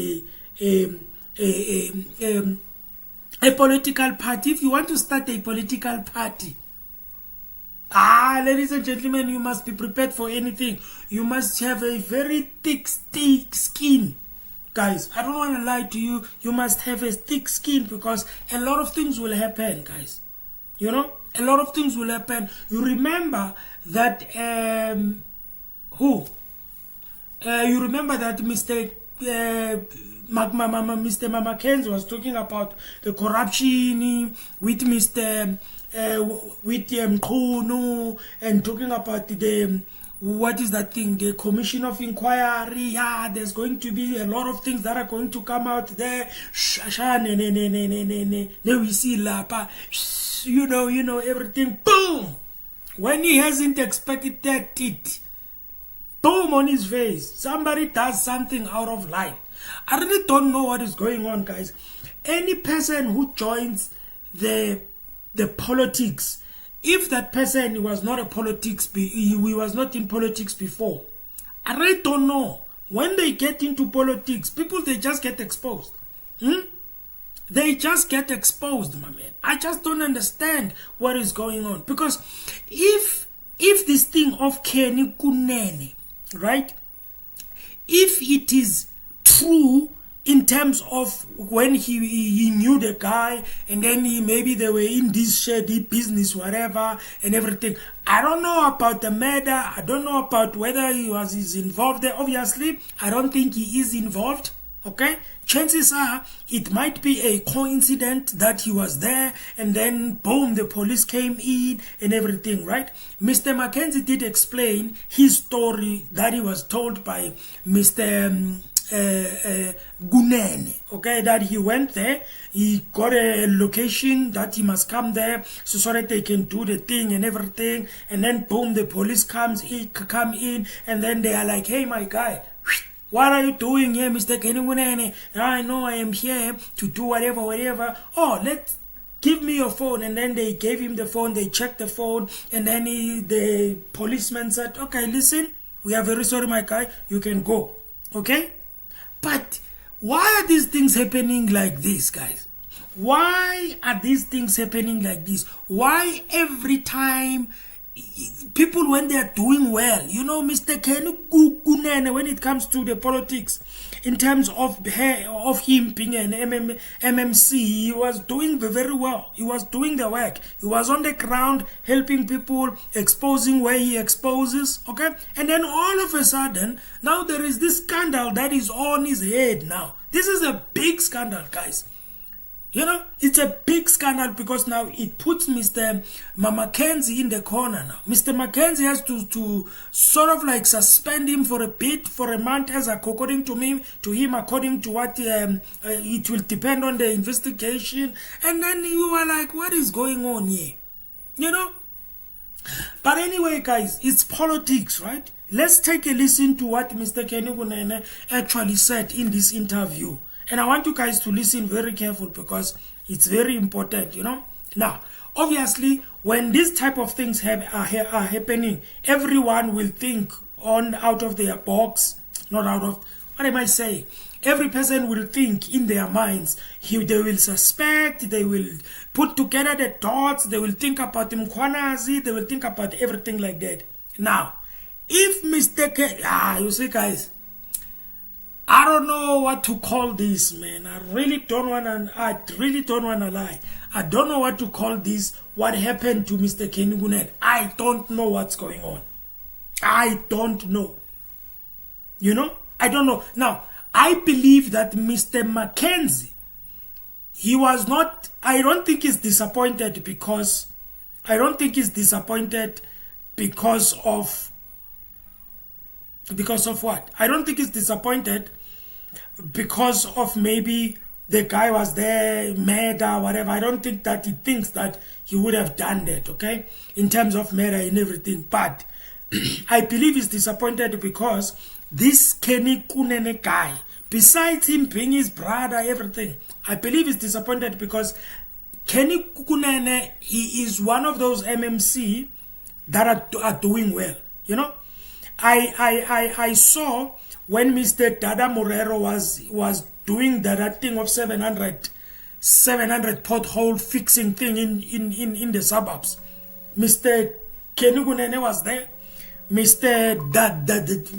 E: a political party, if you want to start a political party, ladies and gentlemen, you must be prepared for anything. You must have a very thick skin. Guys, I don't want to lie to you. You must have a thick skin because a lot of things will happen, guys. You know, a lot of things will happen. You remember that, you remember that Mr. Mr. Mama Kenz was talking about the corruption with Mr. with Mkhono, and talking about the what is that thing, the commission of inquiry. Yeah, there's going to be a lot of things that are going to come out there. Then we see Lapa, you know everything. Boom! When he hasn't expected it, boom on his face. Somebody does something out of line. I really don't know what is going on, guys. Any person who joins the politics, if that person was not he was not in politics before, I really don't know. When they get into politics, people, they just get exposed. They just get exposed, my man. I just don't understand what is going on. Because if this thing of Kenny Kunene, right, if it is true in terms of when he knew the guy, and then maybe they were in this shady business, whatever, and everything. I don't know about the murder. I don't know about whether he's involved there. Obviously, I don't think he is involved. Okay? Chances are it might be a coincidence that he was there, and then boom, the police came in and everything, right? Mr. Mackenzie did explain his story that he was told by Mr. Kunene, okay, that he went there, he got a location that he must come there so that they can do the thing and everything, and then boom, the police come in, and then they are like, hey, my guy, what are you doing here, Mr. Kenny Kunene? I know I am here to do whatever. Oh, give me your phone. And then they gave him the phone, they checked the phone, and then the policeman said, okay, listen, we are very sorry, my guy, you can go. Okay? But why are these things happening like this, guys? Why are these things happening like this? Why every time people, when they are doing well, you know, Mr. Kenny Kunene, when it comes to the politics, in terms of him being an MMC, he was doing very well. He was doing the work. He was on the ground helping people, exposing where he exposes, okay? And then all of a sudden, now there is this scandal that is on his head now. This is a big scandal, guys. You know, it's a big scandal because now it puts Mr. Mackenzie in the corner now. Mr. Mackenzie has to sort of like suspend him for a bit, for a month, as according to him, according to what it will depend on the investigation. And then you are like, what is going on here? You know? But anyway, guys, it's politics, right? Let's take a listen to what Mr. Kenny Kunene actually said in this interview. And I want you guys to listen very careful because it's very important, you know. Now, obviously, when these type of things are happening, everyone will think out of their box, not out of, what am I saying? Every person will think in their minds. They will suspect, they will put together the dots, they will think about Mkhwanazi, they will think about everything like that. Now, if Mr. you see, guys, I don't know what to call this, man. I really don't want to lie. I don't know what to call this. What happened to Mr. Kenny Kunene? I don't know what's going on. I don't know. You know? I don't know. Now, I believe that Mr. Mackenzie he was not, I don't think he's disappointed because, because of what? I don't think he's disappointed because of maybe the guy was there, murder, whatever. I don't think that he thinks that he would have done that, okay? In terms of murder and everything. But I believe he's disappointed because this Kenny Kunene guy, besides him being his brother, everything, I believe he's disappointed because Kenny Kunene, he is one of those MMC that are doing well, you know? I saw when Mr. Dada Morero was doing that thing of 700 pothole fixing thing in the suburbs. Mr. Kenny Kunene was there. Mr.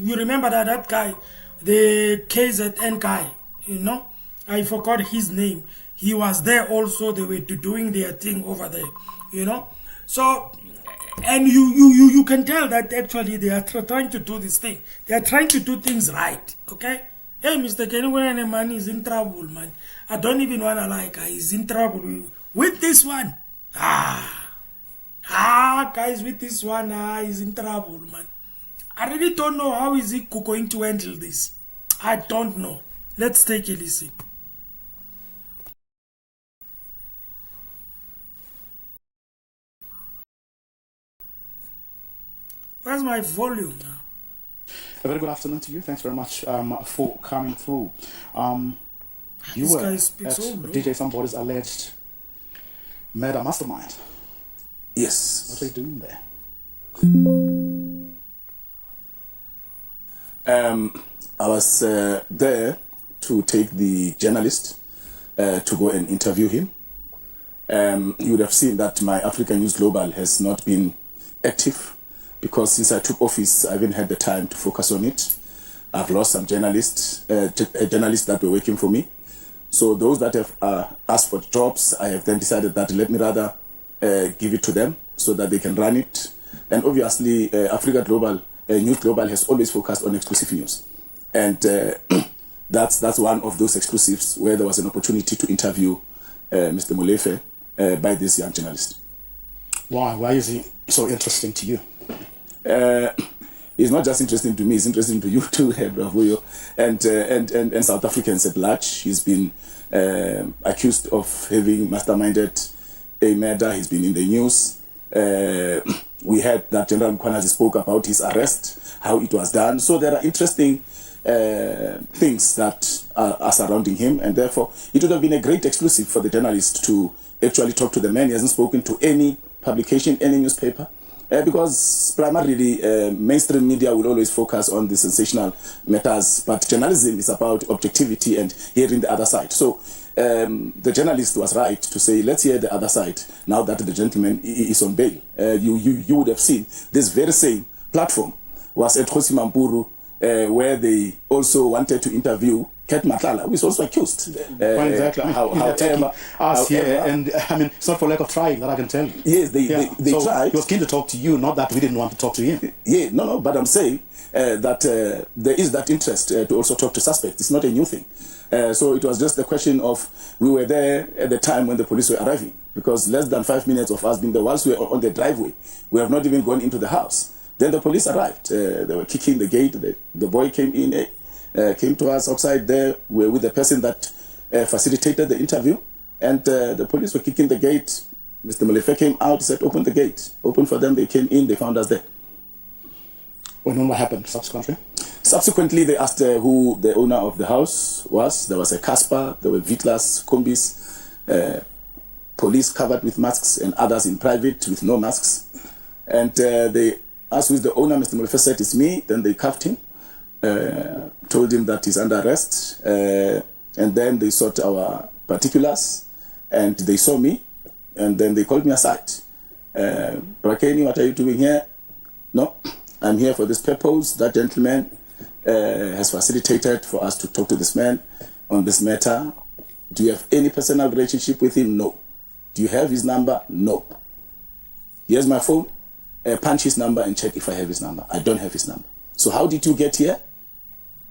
E: You remember that guy, the KZN guy, you know? I forgot his name. He was there also. They were doing their thing over there, you know? So, and you can tell that actually they are trying to do this thing. They are trying to do things right, okay? Hey, Mr. Kenny man is in trouble, man. I don't even want to like her. He's in trouble with this one. Guys, with this one, he's in trouble, man. I really don't know how is he going to handle this. I don't know. Let's take a listen. Where's my volume now?
P: A very good afternoon to you. Thanks very much for coming through. You
E: This
P: were
E: guy
P: at
E: speaks so low.
P: DJ Somebody's alleged murder mastermind.
Q: Yes.
P: What are you doing there?
Q: I was there to take the journalist to go and interview him. You would have seen that my African News Global has not been active because since I took office, I haven't had the time to focus on it. I've lost some journalists that were working for me. So those that have asked for jobs, I have then decided that let me rather give it to them so that they can run it. And obviously, Africa Global, News Global has always focused on exclusive news. And that's one of those exclusives where there was an opportunity to interview Mr. Molefe by this young journalist.
P: Why? Why is he so interesting to you?
Q: It's not just interesting to me, it's interesting to you too, Bravo, and South Africans at large. He's been accused of having masterminded a murder. He's been in the news. We heard that General Mkhwanazi spoke about his arrest, how it was done. So there are interesting things that are surrounding him, and therefore it would have been a great exclusive for the journalist to actually talk to the man. He hasn't spoken to any publication, any newspaper. Because primarily mainstream media will always focus on the sensational matters, but journalism is about objectivity and hearing the other side. So the journalist was right to say, let's hear the other side now that the gentleman is on bail. You would have seen this very same platform was at Khosi Mampuru, where they also wanted to interview Ket Matlala, who is also accused.
P: Exactly.
Q: However,
P: and I mean, it's not for lack of trying, that I can tell you.
Q: Yes, they
P: so
Q: tried.
P: He was keen to talk to you, not that we didn't want to talk to him.
Q: Yeah, no, but I'm saying that there is that interest to also talk to suspects. It's not a new thing. So it was just a question of, we were there at the time when the police were arriving, because less than 5 minutes of us being the ones who were on the driveway, we have not even gone into the house. Then the police arrived. They were kicking the gate. The boy came in, came to us outside there. We were with the person that facilitated the interview. And the police were kicking the gate. Mr. Molefe came out, said, open the gate. Open for them. They came in. They found us there.
P: What happened subsequently?
Q: Subsequently, they asked who the owner of the house was. There was a Casper. There were Vitlas, Combis, police covered with masks, and others in private with no masks. And they asked who is the owner. Mr. Molefe said, it's me. Then they cuffed him, told him that he's under arrest. And then they sought our particulars, and they saw me, and then they called me aside. Brakeni, what are you doing here? No, I'm here for this purpose. That gentleman has facilitated for us to talk to this man on this matter. Do you have any personal relationship with him? No. Do you have his number? No. Here's my phone. Punch his number and check if I have his number. I don't have his number. So how did you get here?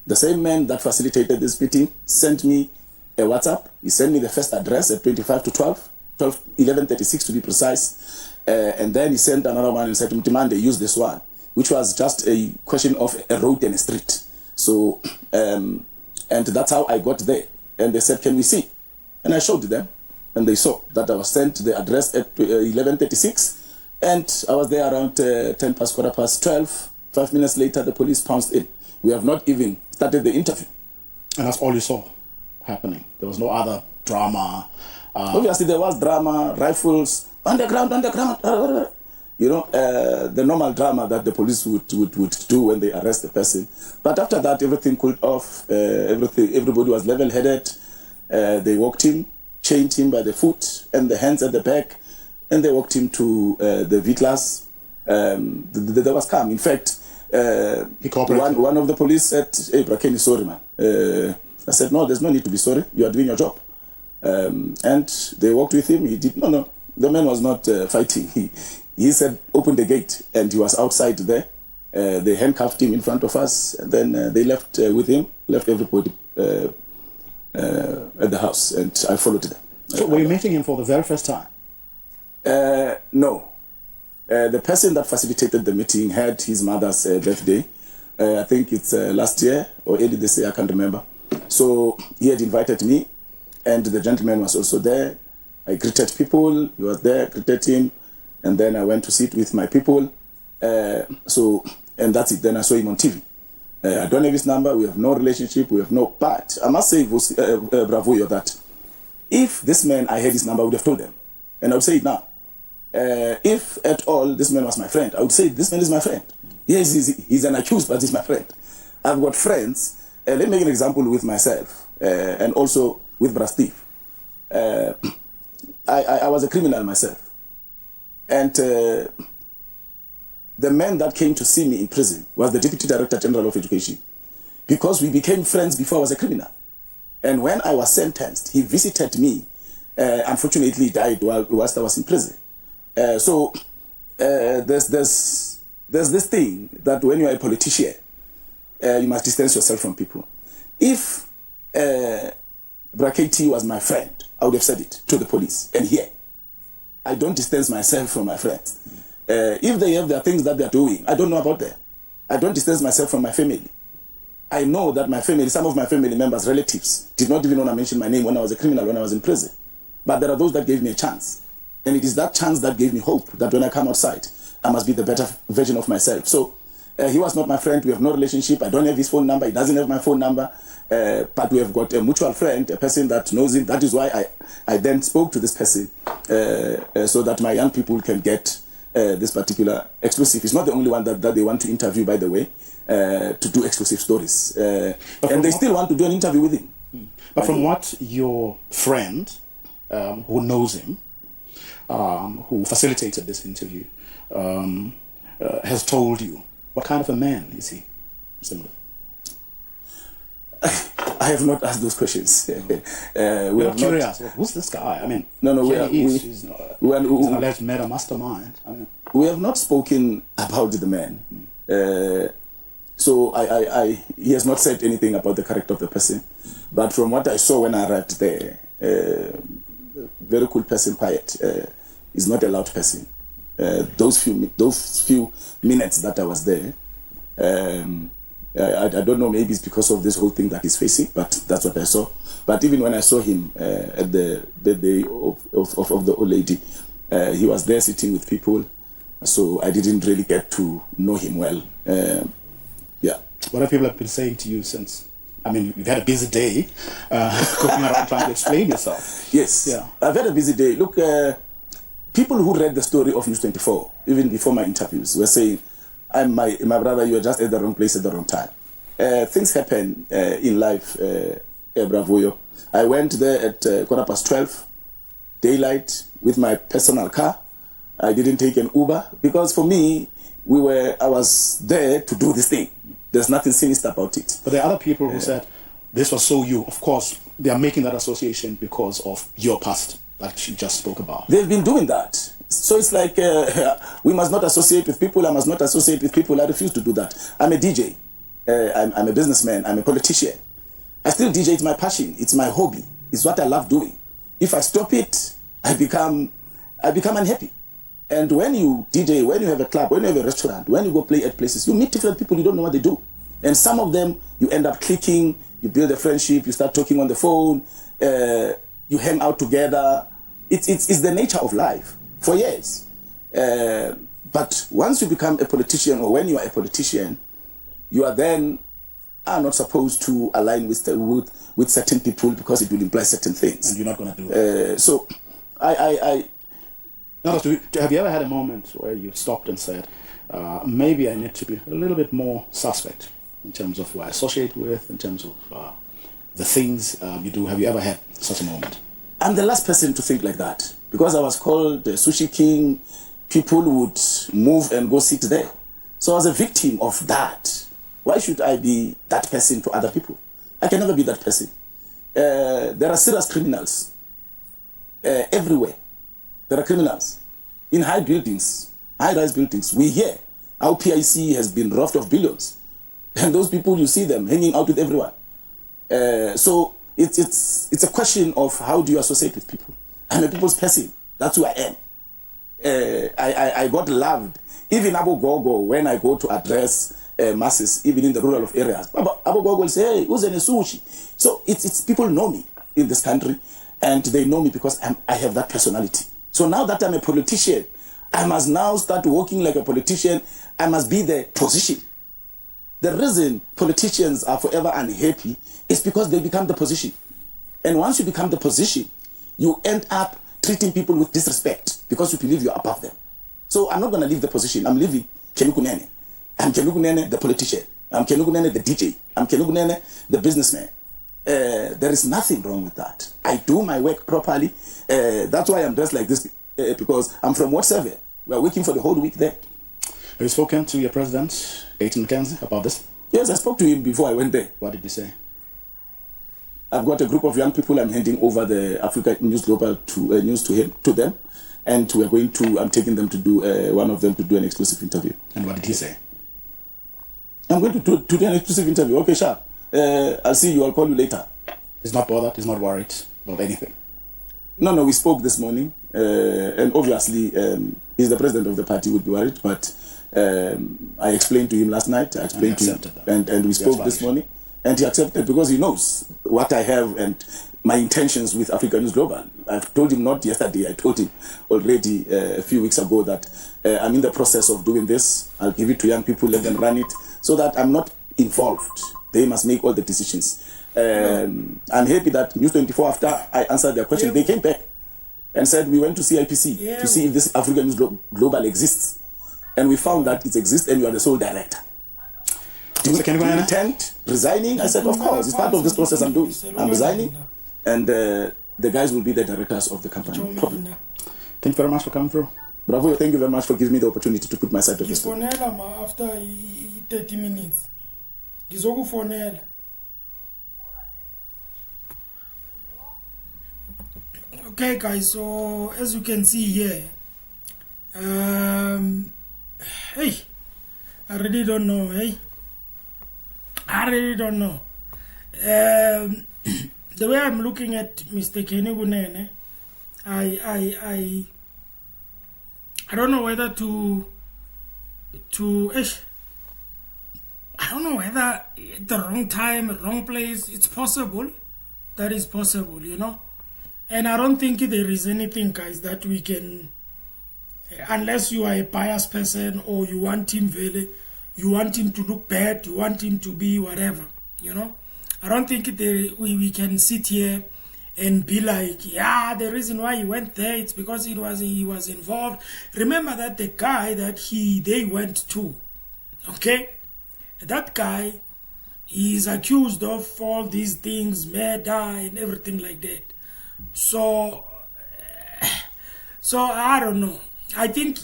Q: The same man that facilitated this meeting sent me a WhatsApp. He sent me the first address at 25 to 11:36 to be precise. And then he sent another one and said, Mtimande, use this one, which was just a question of a road and a street. So, and that's how I got there. And they said, can we see? And I showed them. And they saw that I was sent the address at 11:36. And I was there around 12. 5 minutes later, the police pounced in. We have not even started the interview.
P: And that's all you saw happening? There was no other drama?
Q: Obviously, there was drama, rifles, underground. You know, the normal drama that the police would do when they arrest the person. But after that, everything cooled off. Everybody was level-headed. They walked him, chained him by the foot and the hands at the back, and they walked him to the V-class. There was calm. In fact, one of the police said, hey, Brakeni, sorry, man. I said, no, there's no need to be sorry. You are doing your job. And they walked with him. He did, no. The man was not fighting. He said, open the gate. And he was outside there. They handcuffed him in front of us. And then they left with him, left everybody at the house. And I followed them.
P: So were you meeting him for the very first time?
Q: No. The person that facilitated the meeting had his mother's birthday. I think it's last year or early this year, I can't remember. So he had invited me, and the gentleman was also there. I greeted people, he was there, greeted him, and then I went to sit with my people. And that's it. Then I saw him on TV. I don't have his number, we have no relationship, we have no... But I must say, Bravo, that if this man, I had his number, I would have told them. And I would say it now. If at all this man was my friend, I would say this man is my friend. Yes, he's an accused, but he's my friend. I've got friends. Let me make an example with myself and also with Bra Steve. I was a criminal myself. And the man that came to see me in prison was the Deputy Director General of Education, because we became friends before I was a criminal. And when I was sentenced, he visited me. Unfortunately, he died whilst I was in prison. So there's this thing that when you are a politician, you must distance yourself from people. If Braketi was my friend, I would have said it to the police. And here, I don't distance myself from my friends. If they have their things that they're doing, I don't know about them. I don't distance myself from my family. I know that my family, some of my family members, relatives, did not even want to mention my name when I was a criminal, when I was in prison. But there are those that gave me a chance. And it is that chance that gave me hope that when I come outside, I must be the better version of myself. So he was not my friend. We have no relationship. I don't have his phone number. He doesn't have my phone number. But we have got a mutual friend, a person that knows him. That is why I then spoke to this person so that my young people can get this particular exclusive. It's not the only one that they want to interview, by the way, to do exclusive stories. And they still want to do an interview with him.
P: But from what your friend, who knows him, who facilitated this interview, has told you, what kind of a man is he?
Q: I have not asked those questions.
P: We're curious. Who's this guy? I mean, he's an alleged murder mastermind. I mean,
Q: we have not spoken about the man. So he has not said anything about the character of the person. But from what I saw when I arrived there, very cool person, quiet. Is not a loud person. Those few minutes that I was there, I don't know, maybe it's because of this whole thing that he's facing, but that's what I saw. But even when I saw him at the birthday of the old lady, he was there sitting with people, so I didn't really get to know him well.
P: What have people been saying to you since? I mean, you've had a busy day going around trying to explain yourself.
Q: Yes, yeah. I've had a busy day. Look, people who read the story of News 24, even before my interviews, were saying, my brother, you are just at the wrong place at the wrong time. Things happen in life, Bravoyo. I went there at 12:15, daylight, with my personal car. I didn't take an Uber, because for me, I was there to do this thing. There's nothing sinister about it.
P: But there are other people who said, this was so you. Of course, they are making that association because of your past that you just spoke about.
Q: They've been doing that. So it's like, we must not associate with people. I must not associate with people. I refuse to do that. I'm a DJ. I'm a businessman. I'm a politician. I still DJ. It's my passion. It's my hobby. It's what I love doing. If I stop it, I become unhappy. And when you DJ, when you have a club, when you have a restaurant, when you go play at places, you meet different people, you don't know what they do. And some of them, you end up clicking, you build a friendship, you start talking on the phone, you hang out together. It's the nature of life for years. But once you become a politician, or when you are a politician, you are then not supposed to align with certain people because it will imply certain things.
P: And you're not going to do it.
Q: So,
P: have you ever had a moment where you stopped and said, maybe I need to be a little bit more suspect in terms of who I associate with, in terms of the things you do? Have you ever had such a moment?
Q: I'm the last person to think like that. Because I was called the Sushi King, people would move and go sit there. So I was a victim of that. Why should I be that person to other people? I can never be that person. There are serious criminals everywhere. There are criminals in high buildings, high-rise buildings. We hear our PIC has been robbed of billions. And those people, you see them hanging out with everyone. So it's a question of how do you associate with people. I'm a people's person. That's who I am. I got loved. Even Abu Gogo, when I go to address masses, even in the rural areas, Abu Gogo will say, hey, who's in a sushi? So it's people know me in this country, and they know me because I have that personality. So now that I'm a politician, I must now start working like a politician. I must be the position. The reason politicians are forever unhappy is because they become the position. And once you become the position, you end up treating people with disrespect because you believe you're above them. So I'm not going to leave the position. I'm leaving Kenukunene. I'm Kenukunene, the politician. I'm Kenukunene, the DJ. I'm Kenukunene, the businessman. There is nothing wrong with that. I do my work properly. That's why I'm dressed like this, because I'm from Ward 7. We are working for the whole week there.
P: Have you spoken to your president, Aiton McKenzie, about this?
Q: Yes, I spoke to him before I went there.
P: What did he say?
Q: I've got a group of young people. I'm handing over the Africa News Global news to them, and I'm taking them to do one of them to do an exclusive interview.
P: And what did he say?
Q: I'm going to do an exclusive interview. Okay, sure. I'll see you. I'll call you later.
P: He's not bothered. He's not worried about anything.
Q: No. We spoke this morning, and obviously, he's the president of the party. Would be worried, but I explained to him last night. I explained to him, and we spoke this morning. And he accepted because he knows what I have and my intentions with Africa News Global. I've told him not yesterday, I told him already a few weeks ago that I'm in the process of doing this. I'll give it to young people, let them run it, so that I'm not involved. They must make all the decisions. I'm happy that News 24, after I answered their question, they came back and said we went to CIPC to see if this Africa News Global exists. And we found that it exists and you are the sole director. Do you intend resigning? I said, of course. It's part of this process I'm doing. I'm resigning, and the guys will be the directors of the company. Probably.
P: Thank you very much for coming through.
Q: Bravo, thank you very much for giving me the opportunity to put my side of the story.
E: After 30 minutes. Gizokufonela. Okay, guys, so as you can see here, hey, I really don't know, hey. I really don't know. The way I'm looking at Mr. Kenukunene, I don't know whether to I don't know whether at the wrong time, wrong place. It's possible. That is possible, you know. And I don't think there is anything, guys, that we can, unless you are a biased person or you want him you want him to look bad, you want him to be whatever, you know. I don't think we can sit here and be like, yeah, the reason why he went there, it's because he was involved. Remember that the guy that they went to, okay, that guy is accused of all these things, murder and everything like that. So I don't know. I think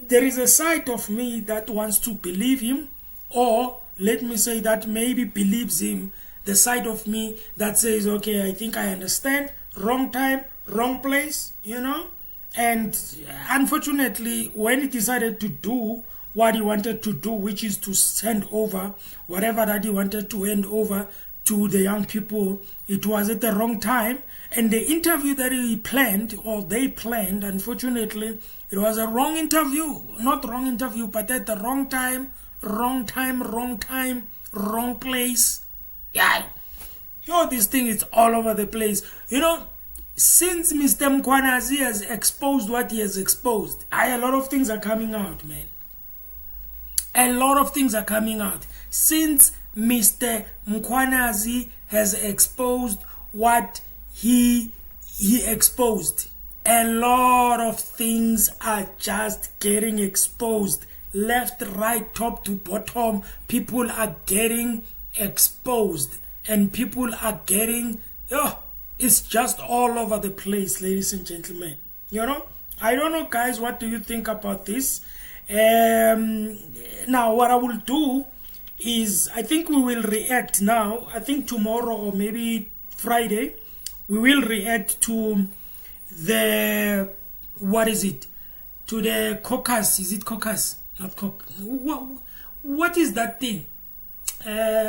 E: there is a side of me that wants to believe him, or let me say that maybe believes him, the side of me that says, okay, I think I understand, wrong time, wrong place, you know. And unfortunately, when he decided to do what he wanted to do, which is to hand over whatever that he wanted to hand over to the young people. It was at the wrong time, and the interview that he planned, or they planned, unfortunately, it was a wrong interview. Not wrong interview, but at the wrong time, wrong place. Yeah. This thing is all over the place. Since Mr. Mkhwanazi has exposed what he has exposed, a lot of things are coming out, man. A lot of things are coming out. Since Mr. Mkhwanazi has exposed what he exposed, a lot of things are just getting exposed. Left, right, top to bottom, people are getting exposed. And people are getting, it's just all over the place, ladies and gentlemen. I don't know, guys, what do you think about this? Now, what I will do is, I think we will react now. I think tomorrow or maybe Friday, we will react to the, what is it? To the caucus. Is it caucus? Not caucus. What is that thing?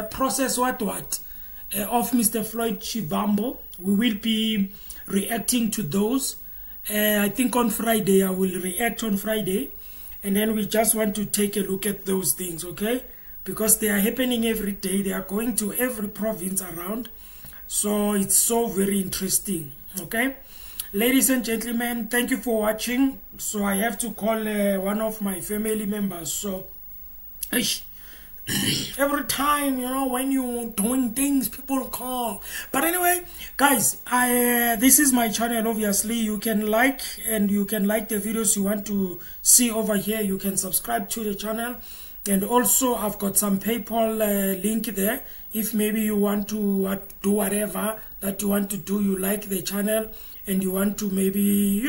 E: Process what? Of Mr. Floyd Shivambu. We will be reacting to those. I think on Friday, I will react on Friday. And then we just want to take a look at those things, okay? Because they are happening every day. They are going to every province around. So it's so very interesting, okay? Ladies and gentlemen, thank you for watching. So I have to call one of my family members. So, every time, when you're doing things, people call. But anyway, guys, this is my channel. Obviously, you can like the videos you want to see over here. You can subscribe to the channel, and also I've got some PayPal link there. If maybe you want to do whatever that you want to do, you like the channel and you want to maybe,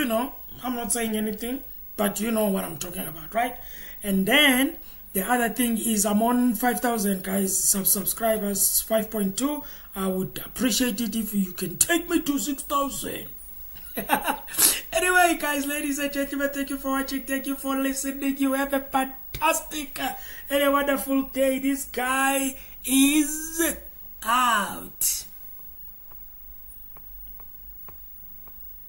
E: I'm not saying anything, but you know what I'm talking about, right? And then the other thing is, I'm on 5,000 guys, subscribers, 5.2. I would appreciate it if you can take me to 6,000. Anyway, guys, ladies and gentlemen, thank you for watching. Thank you for listening. You have a fantastic and a wonderful day. This guy is out.